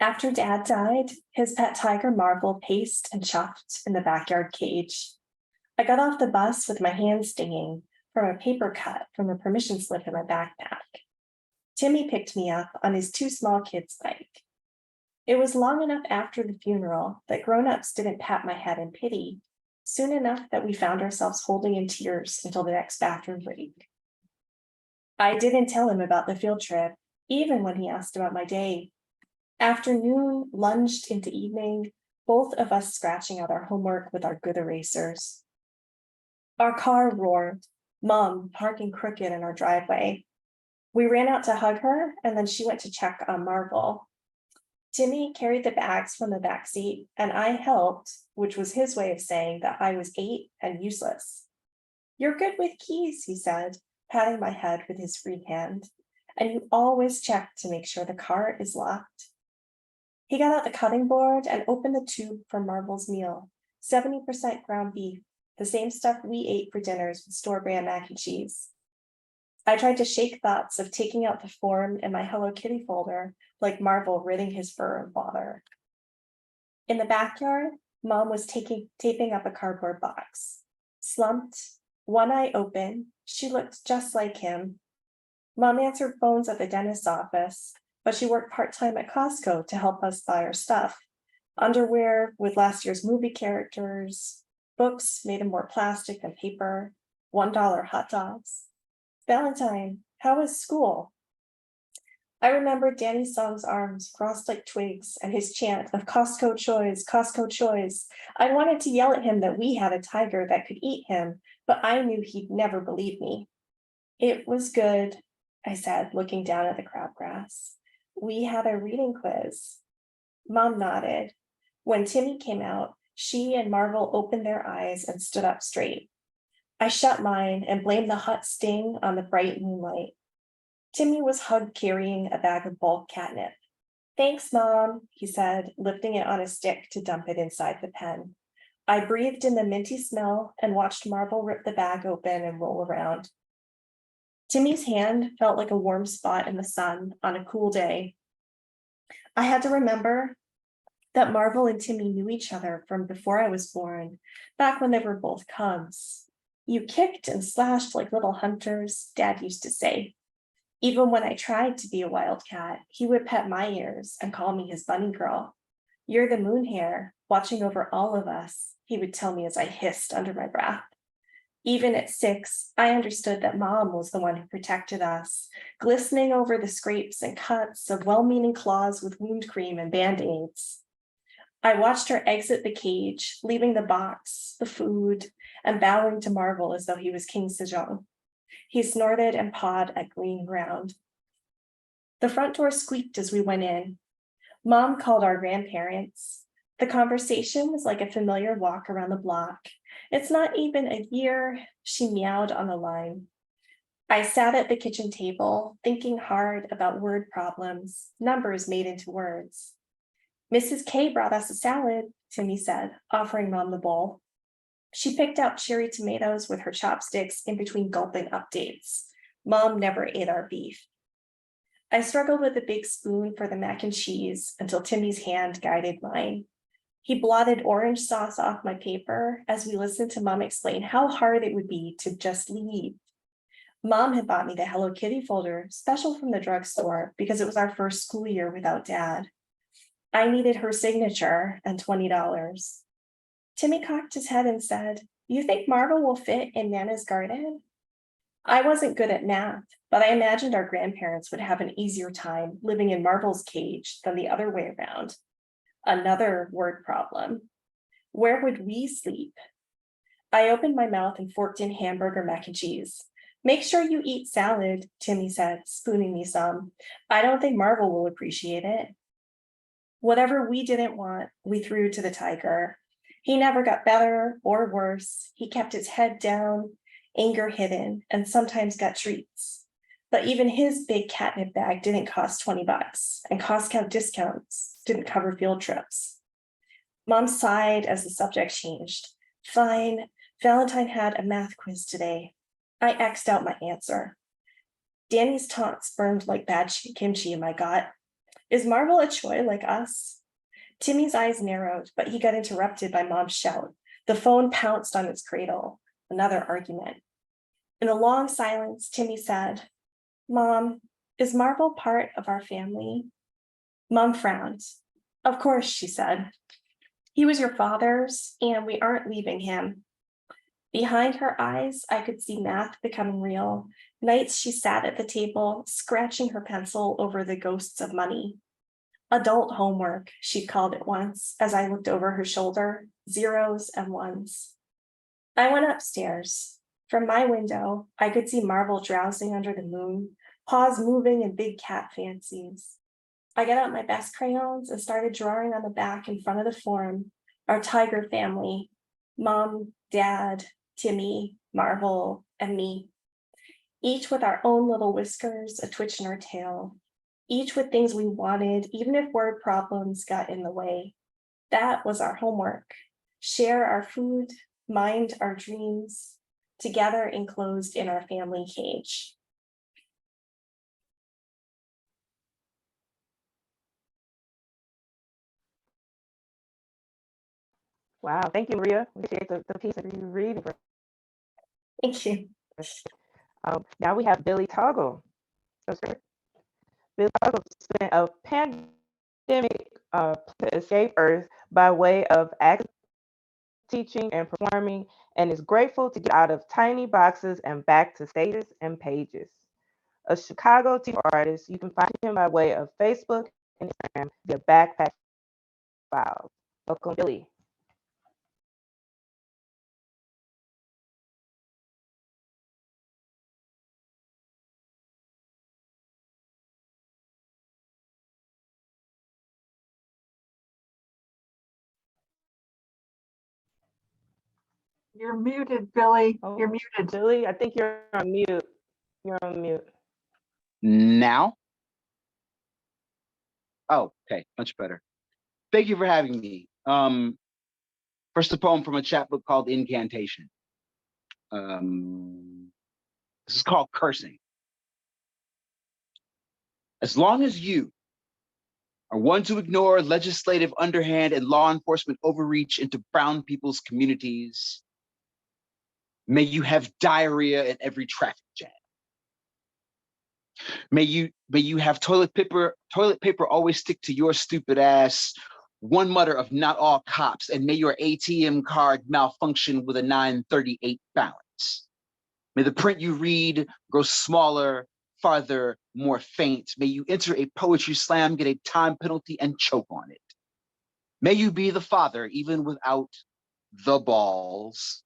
After Dad died, his pet tiger Marvel paced and chuffed in the backyard cage. I got off the bus with my hand stinging from a paper cut from a permission slip in my backpack. Timmy picked me up on his 2 small kids' bike. It was long enough after the funeral that grown-ups didn't pat my head in pity, soon enough that we found ourselves holding in tears until the next bathroom break. I didn't tell him about the field trip, even when he asked about my day. Afternoon lunged into evening, both of us scratching out our homework with our good erasers. Our car roared, Mom parking crooked in our driveway. We ran out to hug her, and then she went to check on Marvel. Timmy carried the bags from the back seat, and I helped, which was his way of saying that I was 8 and useless. You're good with keys, he said, patting my head with his free hand, and you always check to make sure the car is locked. He got out the cutting board and opened the tube for Marvel's meal, 70% ground beef, the same stuff we ate for dinners with store-brand mac and cheese. I tried to shake thoughts of taking out the form in my Hello Kitty folder, like Marvel ridding his fur of bother. In the backyard, Mom was taping up a cardboard box. Slumped, one eye open, she looked just like him. Mom answered phones at the dentist's office, but she worked part-time at Costco to help us buy our stuff. Underwear with last year's movie characters, books made of more plastic than paper, $1 hot dogs. Valentine, how was school? I remember Danny Song's arms crossed like twigs and his chant of Costco choice, Costco choice. I wanted to yell at him that we had a tiger that could eat him, but I knew he'd never believe me. It was good, I said, looking down at the crabgrass. We had a reading quiz. Mom nodded. When Timmy came out, she and Marvel opened their eyes and stood up straight. I shut mine and blamed the hot sting on the bright moonlight. Timmy was hug-carrying a bag of bulk catnip. Thanks, Mom, he said, lifting it on a stick to dump it inside the pen. I breathed in the minty smell and watched Marvel rip the bag open and roll around. Timmy's hand felt like a warm spot in the sun on a cool day. I had to remember that Marvel and Timmy knew each other from before I was born, back when they were both cubs. You kicked and slashed like little hunters, Dad used to say. Even when I tried to be a wildcat, he would pet my ears and call me his bunny girl. You're the moon hare, watching over all of us, he would tell me as I hissed under my breath. Even at 6, I understood that Mom was the one who protected us, glistening over the scrapes and cuts of well-meaning claws with wound cream and Band-Aids. I watched her exit the cage, leaving the box, the food, and bowing to Marvel as though he was King Sejong. He snorted and pawed at green ground. The front door squeaked as we went in. Mom called our grandparents. The conversation was like a familiar walk around the block. It's not even a year, she meowed on the line. I sat at the kitchen table, thinking hard about word problems, numbers made into words. Mrs. K brought us a salad, Timmy said, offering Mom the bowl. She picked out cherry tomatoes with her chopsticks in between gulping updates. Mom never ate our beef. I struggled with a big spoon for the mac and cheese until Timmy's hand guided mine. He blotted orange sauce off my paper as we listened to Mom explain how hard it would be to just leave. Mom had bought me the Hello Kitty folder, special from the drugstore, because it was our first school year without Dad. I needed her signature and $20. Timmy cocked his head and said, "You think Marvel will fit in Nana's garden?" I wasn't good at math, but I imagined our grandparents would have an easier time living in Marvel's cage than the other way around. Another word problem. Where would we sleep? I opened my mouth and forked in hamburger mac and cheese. "Make sure you eat salad," Timmy said, spooning me some. "I don't think Marvel will appreciate it." Whatever we didn't want, we threw to the tiger. He never got better or worse. He kept his head down, anger hidden, and sometimes got treats. But even his big catnip bag didn't cost $20, and Costco discounts didn't cover field trips. Mom sighed as the subject changed. "Fine, Valentine had a math quiz today." I X'd out my answer. Danny's taunts burned like bad kimchi in my gut. Is Marvel a Choi like us? Timmy's eyes narrowed, but he got interrupted by Mom's shout. The phone pounced on its cradle. Another argument. In a long silence, Timmy said, "Mom, is Marvel part of our family?" Mom frowned. "Of course," she said. "He was your father's, and we aren't leaving him." Behind her eyes, I could see math becoming real. Nights she sat at the table, scratching her pencil over the ghosts of money. Adult homework, she called it once, as I looked over her shoulder, zeros and ones. I went upstairs. From my window, I could see Marvel drowsing under the moon, paws moving in big cat fancies. I got out my best crayons and started drawing on the back in front of the form, our tiger family, Mom, Dad, Timmy, Marvel, and me. Each with our own little whiskers, a twitch in our tail. Each with things we wanted, even if word problems got in the way. That was our homework. Share our food, mind our dreams, together enclosed in our family cage. Wow, thank you, Maria. We appreciate the piece of you reading. Thank you. Now we have Billy Tuggle. Billy Tuggle spent a pandemic to escape Earth by way of acting, teaching, and performing, and is grateful to get out of tiny boxes and back to stages and pages. A Chicago TV artist, you can find him by way of Facebook and Instagram via Backpack Files. Welcome, Billy. You're muted, Billy. Oh, You're muted. Billy, I think you're on mute. You're on mute. Now? Oh, okay, much better. Thank you for having me. First, a poem from a chapbook called Incantation. This is called Cursing. As long as you are one to ignore legislative underhand and law enforcement overreach into brown people's communities, may you have diarrhea in every traffic jam. May you have toilet paper always stick to your stupid ass, one mutter of not all cops, and may your ATM card malfunction with a 938 balance. May the print you read grow smaller, farther, more faint. May you enter a poetry slam, get a time penalty, and choke on it. May you be the father even without the balls.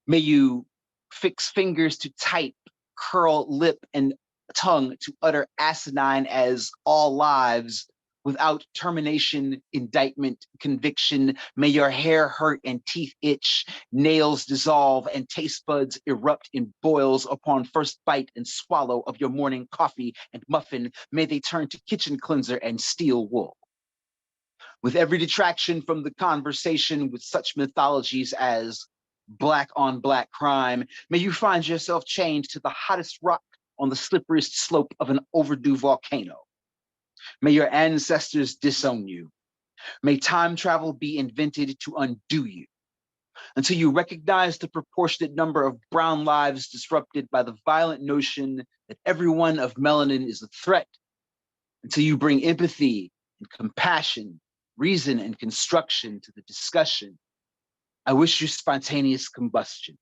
May you fix fingers to type, curl lip and tongue to utter asinine as all lives without termination, indictment, conviction. May your hair hurt and teeth itch, nails dissolve and taste buds erupt in boils upon first bite and swallow of your morning coffee and muffin. May they turn to kitchen cleanser and steel wool. With every detraction from the conversation with such mythologies as black on black crime, may you find yourself chained to the hottest rock on the slipperiest slope of an overdue volcano. May your ancestors disown you. May time travel be invented to undo you until you recognize the proportionate number of brown lives disrupted by the violent notion that everyone of melanin is a threat, until you bring empathy and compassion, reason and construction to the discussion. I wish you spontaneous combustion,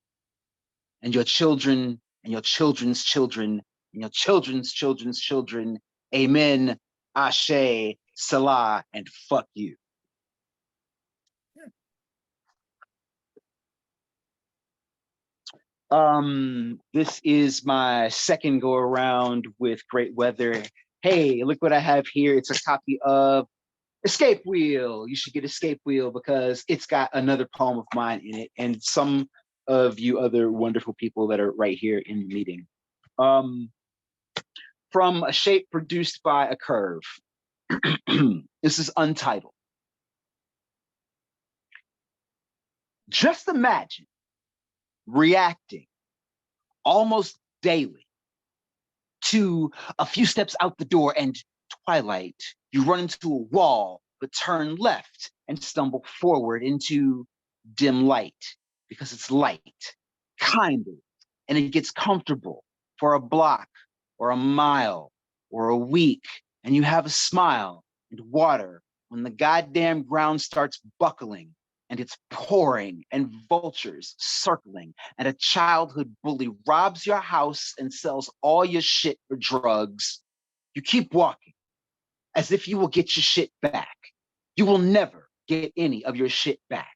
and your children and your children's children and your children's children's children. Amen, Ashe, Salah, and fuck you. This is my second go around with Great Weather. Hey, look what I have here. It's a copy of Escape Wheel. You should get Escape Wheel because it's got another poem of mine in it and some of you other wonderful people that are right here in the meeting. From A Shape Produced by a Curve. This is untitled. Just imagine reacting almost daily to a few steps out the door and twilight. You run into a wall, but turn left and stumble forward into dim light because it's light, kind of, and it gets comfortable for a block or a mile or a week, and you have a smile and water when the goddamn ground starts buckling and it's pouring and vultures circling and a childhood bully robs your house and sells all your shit for drugs. You keep walking as if you will get your shit back. You will never get any of your shit back.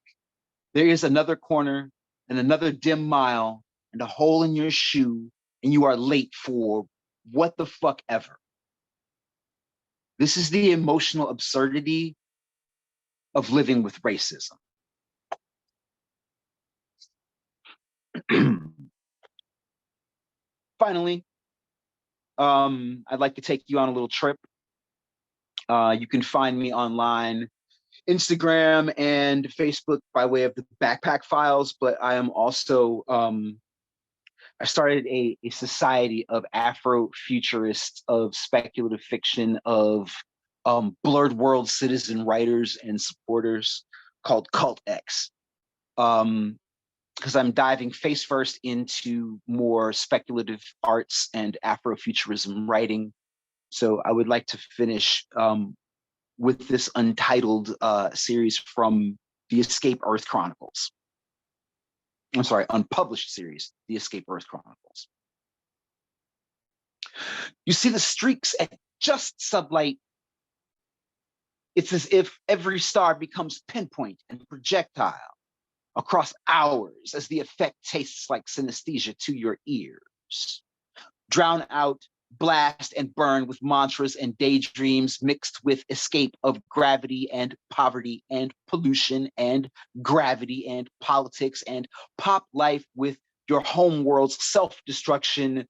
There is another corner and another dim mile and a hole in your shoe, and you are late for what the fuck ever. This is the emotional absurdity of living with racism. Finally, I'd like to take you on a little trip. You can find me online, Instagram and Facebook by way of the Backpack Files, but I am also, I started a society of Afrofuturists, of speculative fiction, of blurred world citizen writers and supporters called Cult X. Because I'm diving face first into more speculative arts and Afrofuturism writing. So I would like to finish with this untitled series from the Escape Earth Chronicles. I'm sorry, unpublished series, the Escape Earth Chronicles. You see the streaks at just sublight. It's as if every star becomes pinpoint and projectile across hours as the effect tastes like synesthesia to your ears. Drown out, blast and burn with mantras and daydreams mixed with escape of gravity and poverty and pollution and gravity and politics and pop life with your home world's self-destruction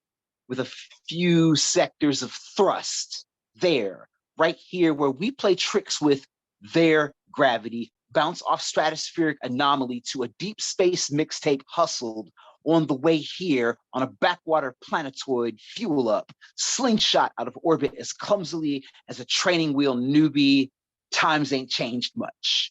with a few sectors of thrust there, right here where we play tricks with their gravity, bounce off stratospheric anomaly to a deep space mixtape hustled on the way here on a backwater planetoid fuel up, slingshot out of orbit as clumsily as a training wheel newbie. Times ain't changed much.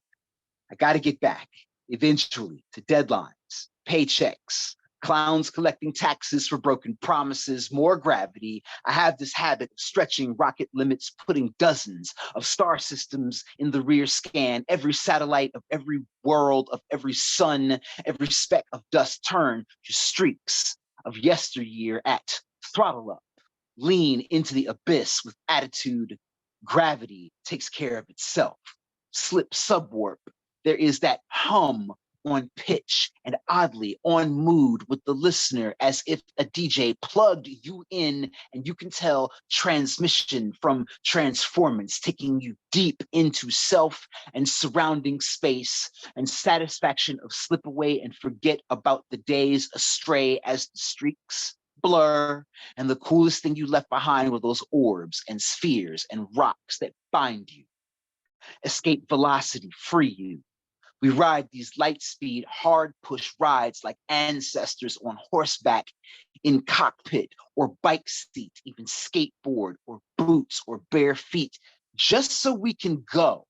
I gotta get back eventually to deadlines, paychecks, clowns collecting taxes for broken promises, more gravity. I have this habit of stretching rocket limits, putting dozens of star systems in the rear scan, every satellite of every world, of every sun, every speck of dust turn to streaks of yesteryear at throttle up, lean into the abyss with attitude. Gravity takes care of itself. Slip subwarp. There is that hum on pitch and oddly on mood with the listener, as if a DJ plugged you in and you can tell transmission from transformance, taking you deep into self and surrounding space, and satisfaction of slip away and forget about the days astray as the streaks blur, and the coolest thing you left behind were those orbs and spheres and rocks that bind you. Escape velocity, free you. We ride these light speed, hard push rides like ancestors on horseback, in cockpit or bike seat, even skateboard or boots or bare feet, just so we can go,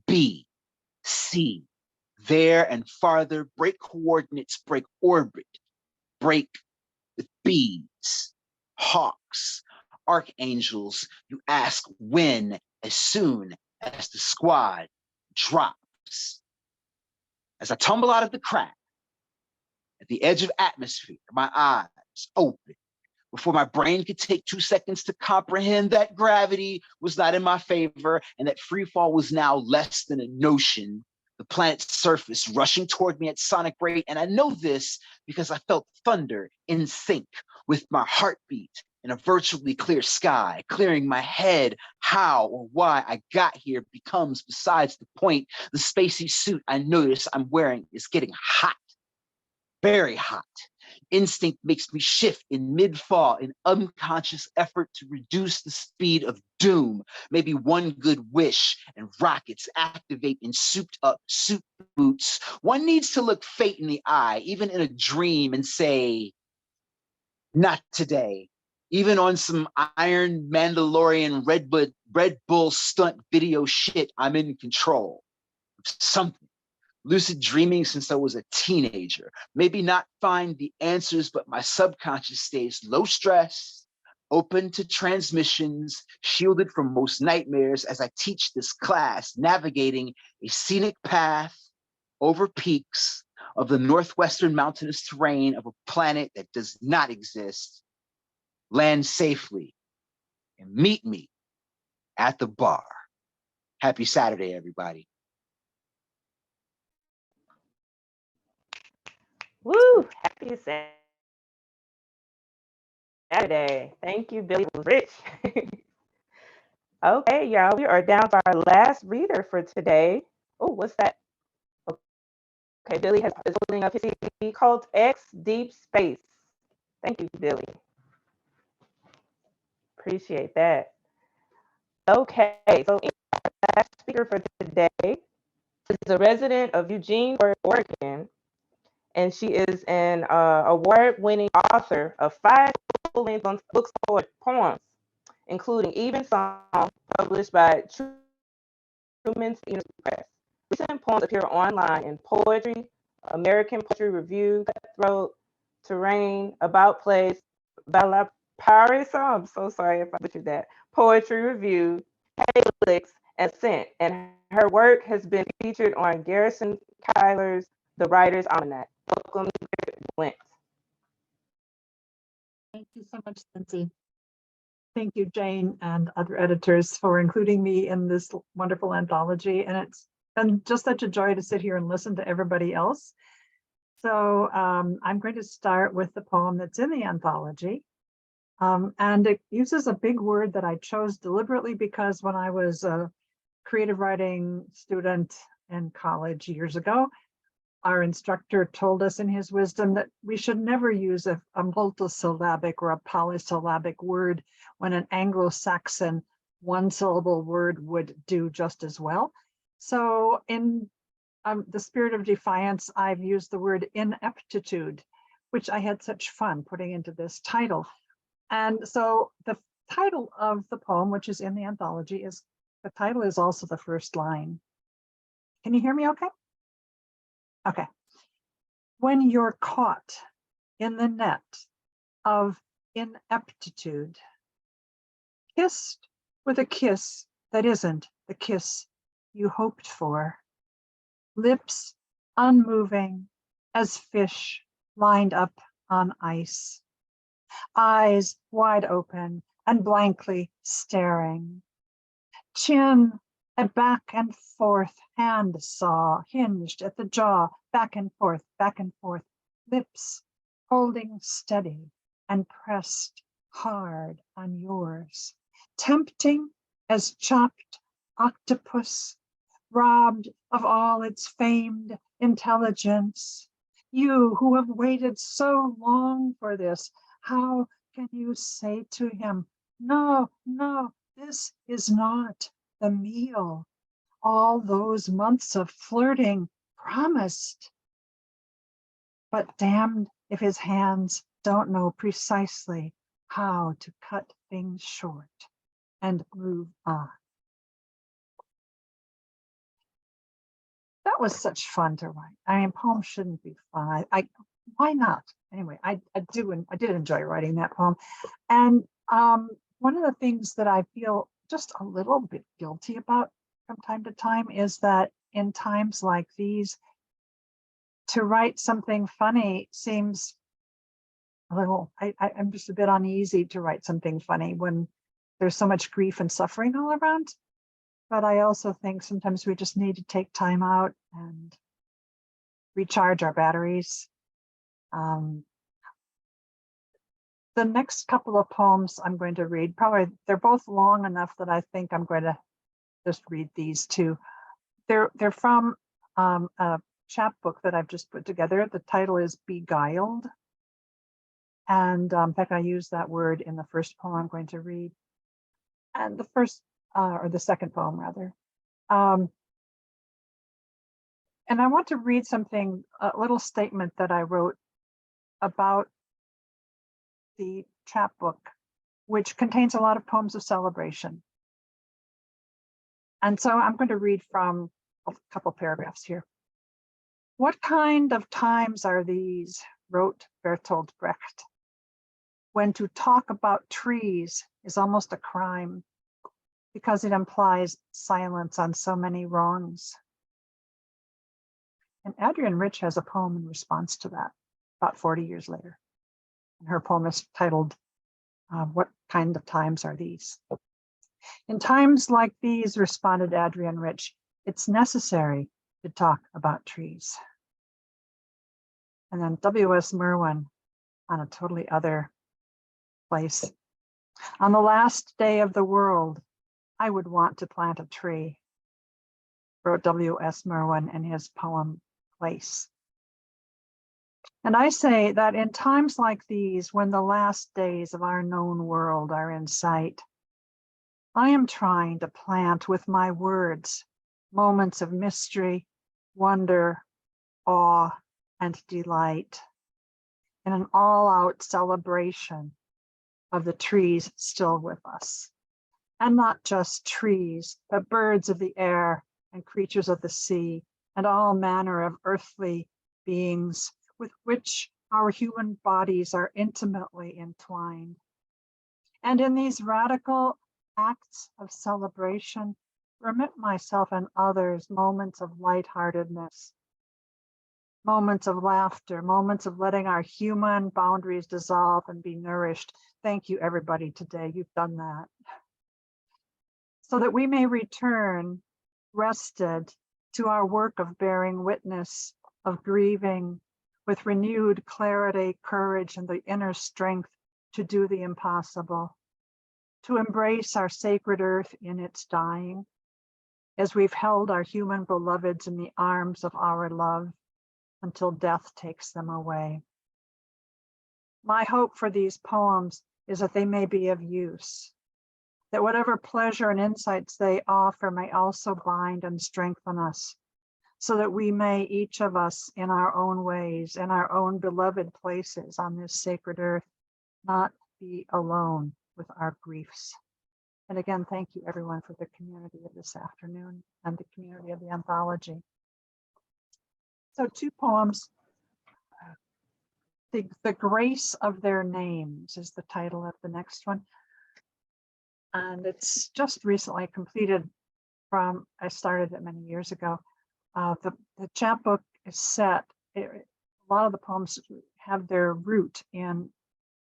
be, see, there and farther, break coordinates, break orbit, break with bees, hawks, archangels. You ask when, as soon as the squad drops. As I tumble out of the crack, at the edge of atmosphere, my eyes open, before my brain could take 2 seconds to comprehend that gravity was not in my favor and that free fall was now less than a notion. The planet's surface rushing toward me at sonic rate. And I know this because I felt thunder in sync with my heartbeat in a virtually clear sky, clearing my head. How or why I got here becomes besides the point. The spacey suit I notice I'm wearing is getting hot, very hot. Instinct makes me shift in mid-fall in unconscious effort to reduce the speed of doom. Maybe one good wish and rockets activate in souped up suit boots. One needs to look fate in the eye, even in a dream, and say, not today. Even on some Iron Mandalorian Red Bull stunt video shit, I'm in control of something. Lucid dreaming since I was a teenager. Maybe not find the answers, but my subconscious stays low stress, open to transmissions, shielded from most nightmares as I teach this class, navigating a scenic path over peaks of the northwestern mountainous terrain of a planet that does not exist. Land safely and meet me at the bar. Happy Saturday, everybody. Woo! Happy Saturday. Thank you, Billy. It was rich. Okay, y'all, we are down to our last reader for today. Oh, what's that? Okay, Billy is holding up his CD called X Deep Space. Thank you, Billy. Appreciate that. Okay, so our last speaker for today is a resident of Eugene, Oregon, and she is an award-winning author of 5 full-length books of poems, including Even Song, published by Truman's University Press. Recent poems appear online in Poetry, American Poetry Review, Cutthroat, Terrain, About Place, Valparaiso, I'm so sorry if I butchered that, Poetry Review, Helix, and Scent. And her work has been featured on Garrison Keillor's The Writer's Almanac. Welcome, Wendt. Thank you so much, Lyndsey. Thank you, Jane, and other editors for including me in this wonderful anthology. And it's been just such a joy to sit here and listen to everybody else. So I'm going to start with the poem that's in the anthology. And it uses a big word that I chose deliberately because when I was a creative writing student in college years ago, our instructor told us in his wisdom that we should never use a multisyllabic or a polysyllabic word when an Anglo-Saxon one-syllable word would do just as well. So in the spirit of defiance, I've used the word ineptitude, which I had such fun putting into this title. And so the title of the poem, which is in the anthology, is the title is also the first line. Can you hear me okay? Okay. When you're caught in the net of ineptitude, kissed with a kiss that isn't the kiss you hoped for, lips unmoving as fish lined up on ice, eyes wide open and blankly staring, chin A back and forth hand saw hinged at the jaw, back and forth, lips holding steady and pressed hard on yours, tempting as chopped octopus, robbed of all its famed intelligence. You who have waited so long for this, how can you say to him, no, no, this is not the meal all those months of flirting promised? But damned if his hands don't know precisely how to cut things short and move on. That was such fun to write. I mean, poems shouldn't be fun. Why not? Anyway, I did enjoy writing that poem. And one of the things that I feel just a little bit guilty about from time to time is that in times like these, to write something funny seems a little, I'm just a bit uneasy to write something funny when there's so much grief and suffering all around. But I also think sometimes we just need to take time out and recharge our batteries. The next couple of poems I'm going to read, probably they're both long enough that I think I'm going to just read these two. They're from a chapbook that I've just put together. The title is Beguiled. And in fact, I use that word in the first poem I'm going to read. And the first, or the second poem rather. And I want to read something, a little statement that I wrote about the chapbook, which contains a lot of poems of celebration. And so I'm going to read from a couple paragraphs here. What kind of times are these, wrote Bertolt Brecht, when to talk about trees is almost a crime because it implies silence on so many wrongs. And Adrienne Rich has a poem in response to that about 40 years later. And her poem is titled, What Kind of Times Are These? In times like these, responded Adrienne Rich, it's necessary to talk about trees. And then W.S. Merwin on a totally other place. On the last day of the world, I would want to plant a tree, wrote W.S. Merwin in his poem, Place. And I say that in times like these, when the last days of our known world are in sight, I am trying to plant with my words moments of mystery, wonder, awe, and delight in an all-out celebration of the trees still with us. And not just trees, but birds of the air and creatures of the sea and all manner of earthly beings with which our human bodies are intimately entwined. And in these radical acts of celebration, permit myself and others moments of lightheartedness, moments of laughter, moments of letting our human boundaries dissolve and be nourished. Thank you, everybody, today. You've done that. So that we may return rested to our work of bearing witness, of grieving, with renewed clarity, courage, and the inner strength to do the impossible, to embrace our sacred earth in its dying, as we've held our human beloveds in the arms of our love until death takes them away. My hope for these poems is that they may be of use, that whatever pleasure and insights they offer may also bind and strengthen us, so that we may, each of us in our own ways, in our own beloved places on this sacred earth, not be alone with our griefs. And again, thank you everyone for the community of this afternoon and the community of the anthology. So 2 poems. The Grace of Their Names is the title of the next one. And it's just recently completed I started it many years ago. The chapbook is set, a lot of the poems have their root in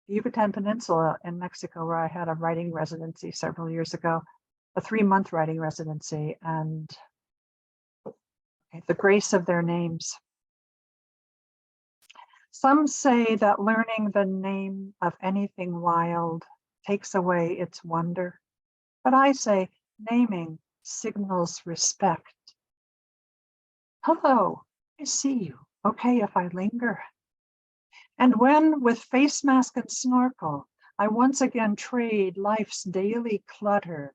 the Yucatan Peninsula in Mexico, where I had a writing residency several years ago. a 3-month writing residency, and the grace of their names. Some say that learning the name of anything wild takes away its wonder, but I say naming signals respect. Hello, I see you. Okay if I linger. And when, with face mask and snorkel, I once again trade life's daily clutter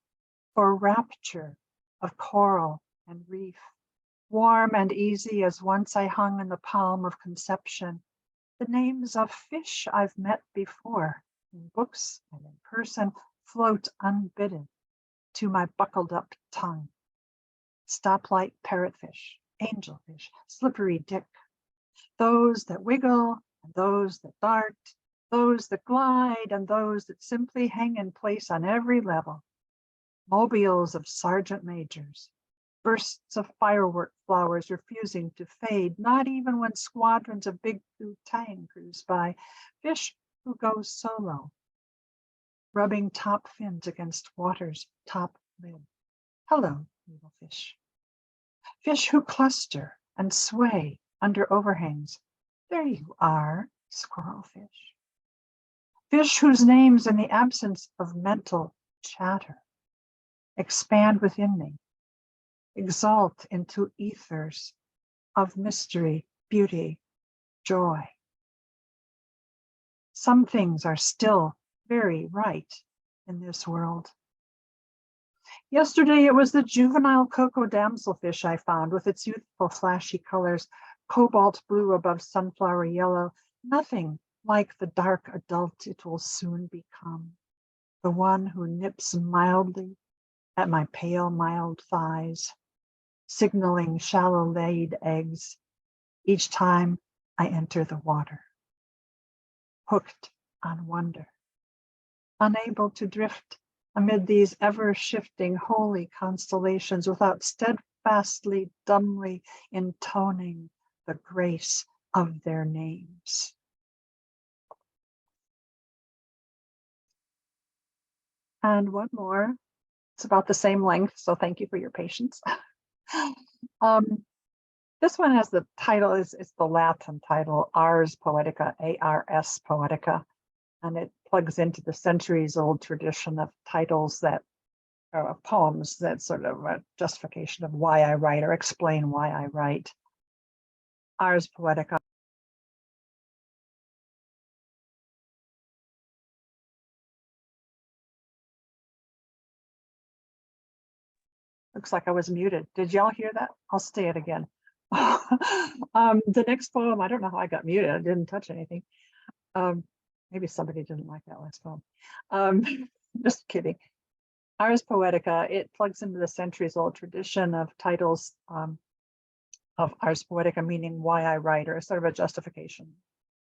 for rapture of coral and reef, warm and easy as once I hung in the palm of conception, the names of fish I've met before, in books and in person, float unbidden to my buckled up tongue. Stoplight parrotfish, angelfish, slippery dick, those that wiggle and those that dart, those that glide and those that simply hang in place on every level. Mobiles of sergeant majors, bursts of firework flowers refusing to fade, not even when squadrons of big blue tang cruise by, fish who go solo, rubbing top fins against water's top lid. Hello, little fish. Fish who cluster and sway under overhangs. There you are, squirrelfish. Fish whose names in the absence of mental chatter expand within me, exalt into ethers of mystery, beauty, joy. Some things are still very right in this world. Yesterday, it was the juvenile cocoa damselfish I found with its youthful flashy colors, cobalt blue above sunflower yellow, nothing like the dark adult it will soon become, the one who nips mildly at my pale, mild thighs, signaling shallow-laid eggs each time I enter the water, hooked on wonder, unable to drift amid these ever-shifting holy constellations without steadfastly, dumbly intoning the grace of their names. And one more. It's about the same length, so thank you for your patience. This one has the title, it's the Latin title, Ars Poetica, A-R-S Poetica, and it plugs into the centuries-old tradition of titles that, poems that sort of a justification of why I write or explain why I write. Ars Poetica. Looks like I was muted. Did y'all hear that? I'll say it again. The next poem, I don't know how I got muted. I didn't touch anything. Maybe somebody didn't like that last poem. Just kidding. Ars Poetica, it plugs into the centuries-old tradition of titles of Ars Poetica, meaning why I write, or sort of a justification,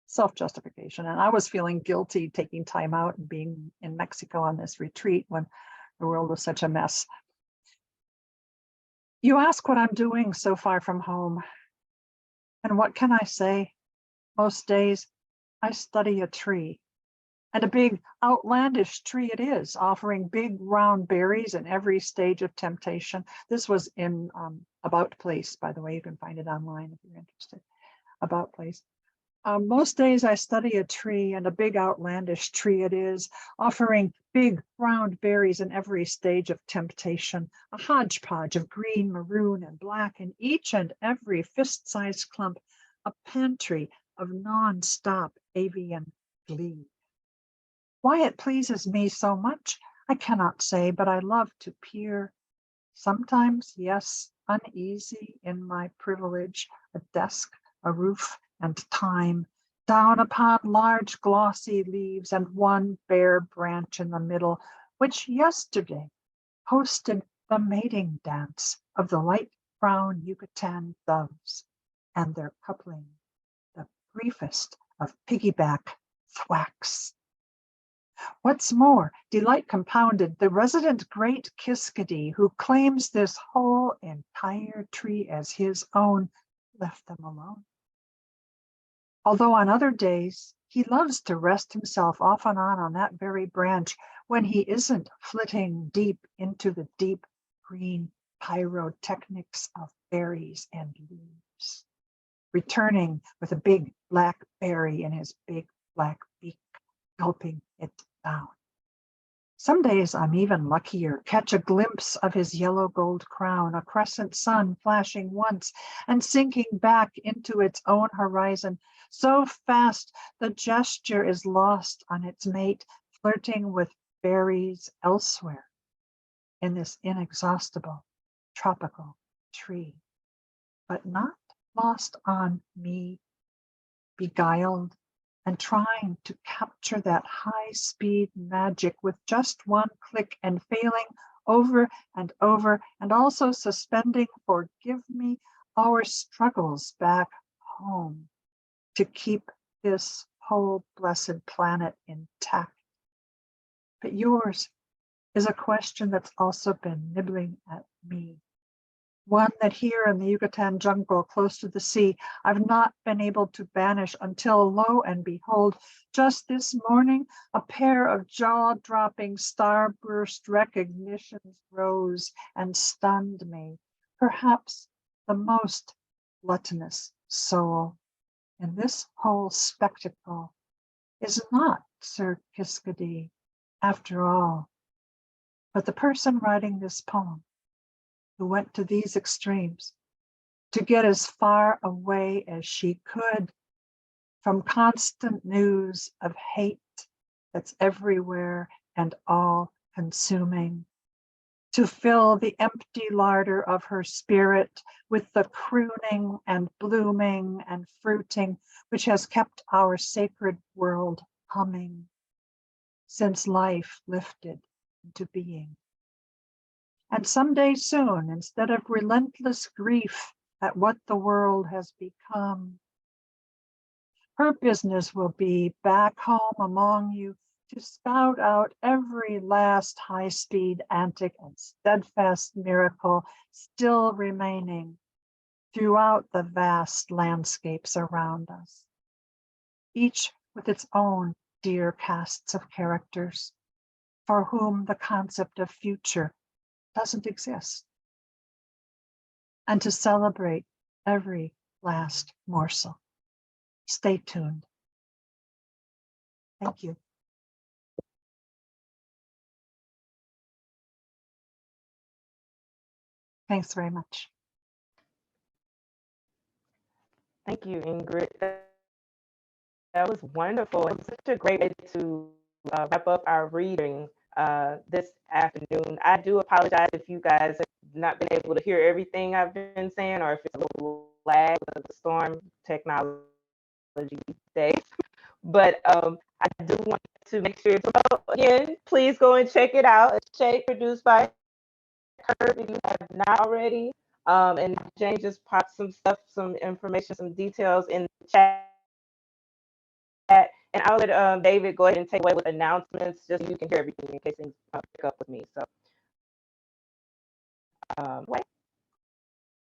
self-justification. And I was feeling guilty taking time out and being in Mexico on this retreat when the world was such a mess. You ask what I'm doing so far from home. And what can I say? Most days, I study a tree. And a big outlandish tree it is, offering big round berries in every stage of temptation. This was in About Place, by the way. You can find it online if you're interested. About Place. Most days I study a tree, and a big outlandish tree it is, offering big round berries in every stage of temptation, a hodgepodge of green, maroon, and black in each and every fist-sized clump, a pantry of non-stop avian glee. Why it pleases me so much, I cannot say, but I love to peer. Sometimes, yes, uneasy in my privilege, a desk, a roof, and time, down upon large glossy leaves and one bare branch in the middle, which yesterday hosted the mating dance of the light brown Yucatan doves and their coupling, the briefest of piggyback thwacks. What's more, delight compounded, the resident great Kiskadee, who claims this whole entire tree as his own, left them alone. Although on other days, he loves to rest himself off and on that very branch when he isn't flitting deep into the deep green pyrotechnics of berries and leaves, returning with a big black berry in his big black beak, gulping it down. Some days I'm even luckier, catch a glimpse of his yellow gold crown, a crescent sun flashing once and sinking back into its own horizon. So fast the gesture is lost on its mate, flirting with berries elsewhere in this inexhaustible tropical tree, but not lost on me, beguiled and trying to capture that high-speed magic with just one click and failing over and over, and also suspending, forgive me, our struggles back home to keep this whole blessed planet intact. But yours is a question that's also been nibbling at me. One that here in the Yucatan jungle close to the sea, I've not been able to banish until, lo and behold, just this morning, a pair of jaw-dropping starburst recognitions rose and stunned me. Perhaps the most gluttonous soul in this whole spectacle is not Sir Kiskadee, after all, but the person writing this poem, who went to these extremes to get as far away as she could from constant news of hate that's everywhere and all consuming, to fill the empty larder of her spirit with the crooning and blooming and fruiting which has kept our sacred world humming since life lifted into being. And someday soon, instead of relentless grief at what the world has become, her business will be back home among you to spout out every last high-speed antic and steadfast miracle still remaining throughout the vast landscapes around us, each with its own dear casts of characters, for whom the concept of future doesn't exist, and to celebrate every last morsel. Stay tuned. Thank you. Thanks very much. Thank you, Ingrid. That was wonderful. It was such a great way to wrap up our reading this afternoon. I do apologize if you guys have not been able to hear everything I've been saying, or if it's a little lag of the storm technology days. But I do want to make sure to go again. Please go and check it out. A Shape produced by Curve if you have not already. And Jane just popped some stuff, some information, some details in the chat. And I'll let David go ahead and take away with announcements, just so you can hear everything in case things pick up with me. So, wait.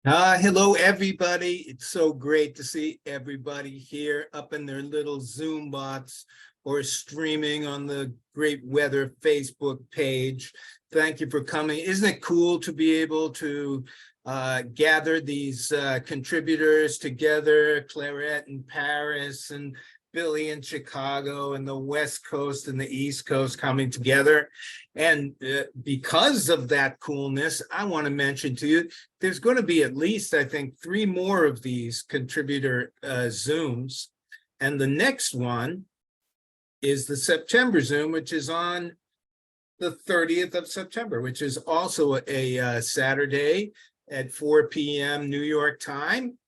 Hello, everybody. It's so great to see everybody here up in their little Zoom bots or streaming on the Great Weather Facebook page. Thank you for coming. Isn't it cool to be able to gather these contributors together, Clairette in Paris and Billy in Chicago and the West Coast and the East Coast coming together. And because of that coolness, I want to mention to you, there's going to be at least, I think, 3 more of these contributor Zooms. And the next one is the September Zoom, which is on the 30th of September, which is also a Saturday at 4 p.m. New York time.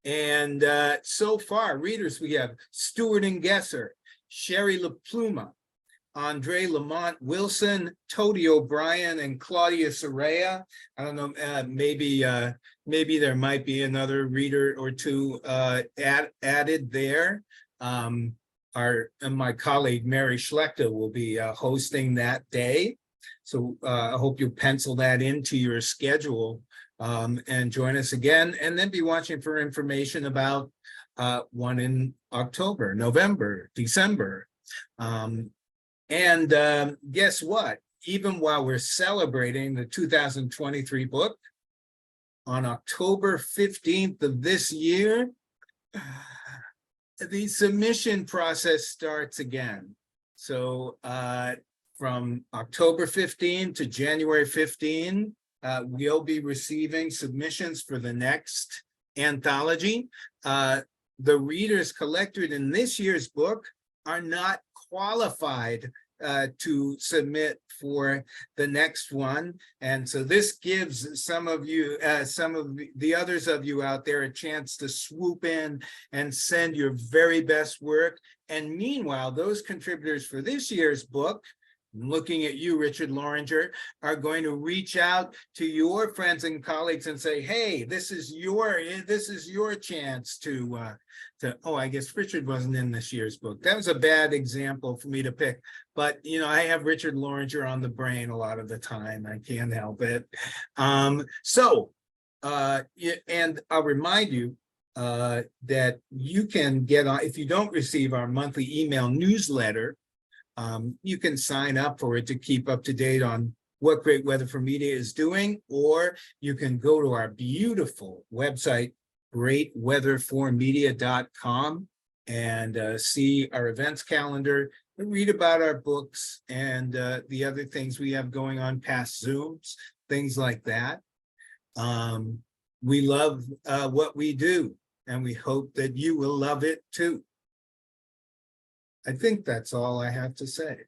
And so far, readers, we have Stuart and Gesser, Sherry LaPluma, Andre Lamont Wilson, Tody O'Brien, and Claudia Soraya. I don't know, maybe there might be another reader or two added there. My colleague Mary Schlechter will be hosting that day. So I hope you pencil that into your schedule and join us again, and then be watching for information about one in October, November, December. Guess what? Even while we're celebrating the 2023 book, on October 15th of this year, the submission process starts again. So from October 15 to January 15, we'll be receiving submissions for the next anthology. The readers collected in this year's book are not qualified to submit for the next one. And so this gives some of you, some of the others of you out there, a chance to swoop in and send your very best work. And meanwhile, those contributors for this year's book, looking at you, Richard Loringer, are going to reach out to your friends and colleagues and say, hey, this is your chance to oh, I guess Richard wasn't in this year's book. That was a bad example for me to pick, but you know, I have Richard Loringer on the brain a lot of the time. I can't help it. And I'll remind you that you can get on, if you don't receive our monthly email newsletter, you can sign up for it to keep up to date on what Great Weather for Media is doing, or you can go to our beautiful website, greatweatherformedia.com, and see our events calendar, read about our books and the other things we have going on past Zooms, things like that. We love what we do, and we hope that you will love it too. I think that's all I have to say.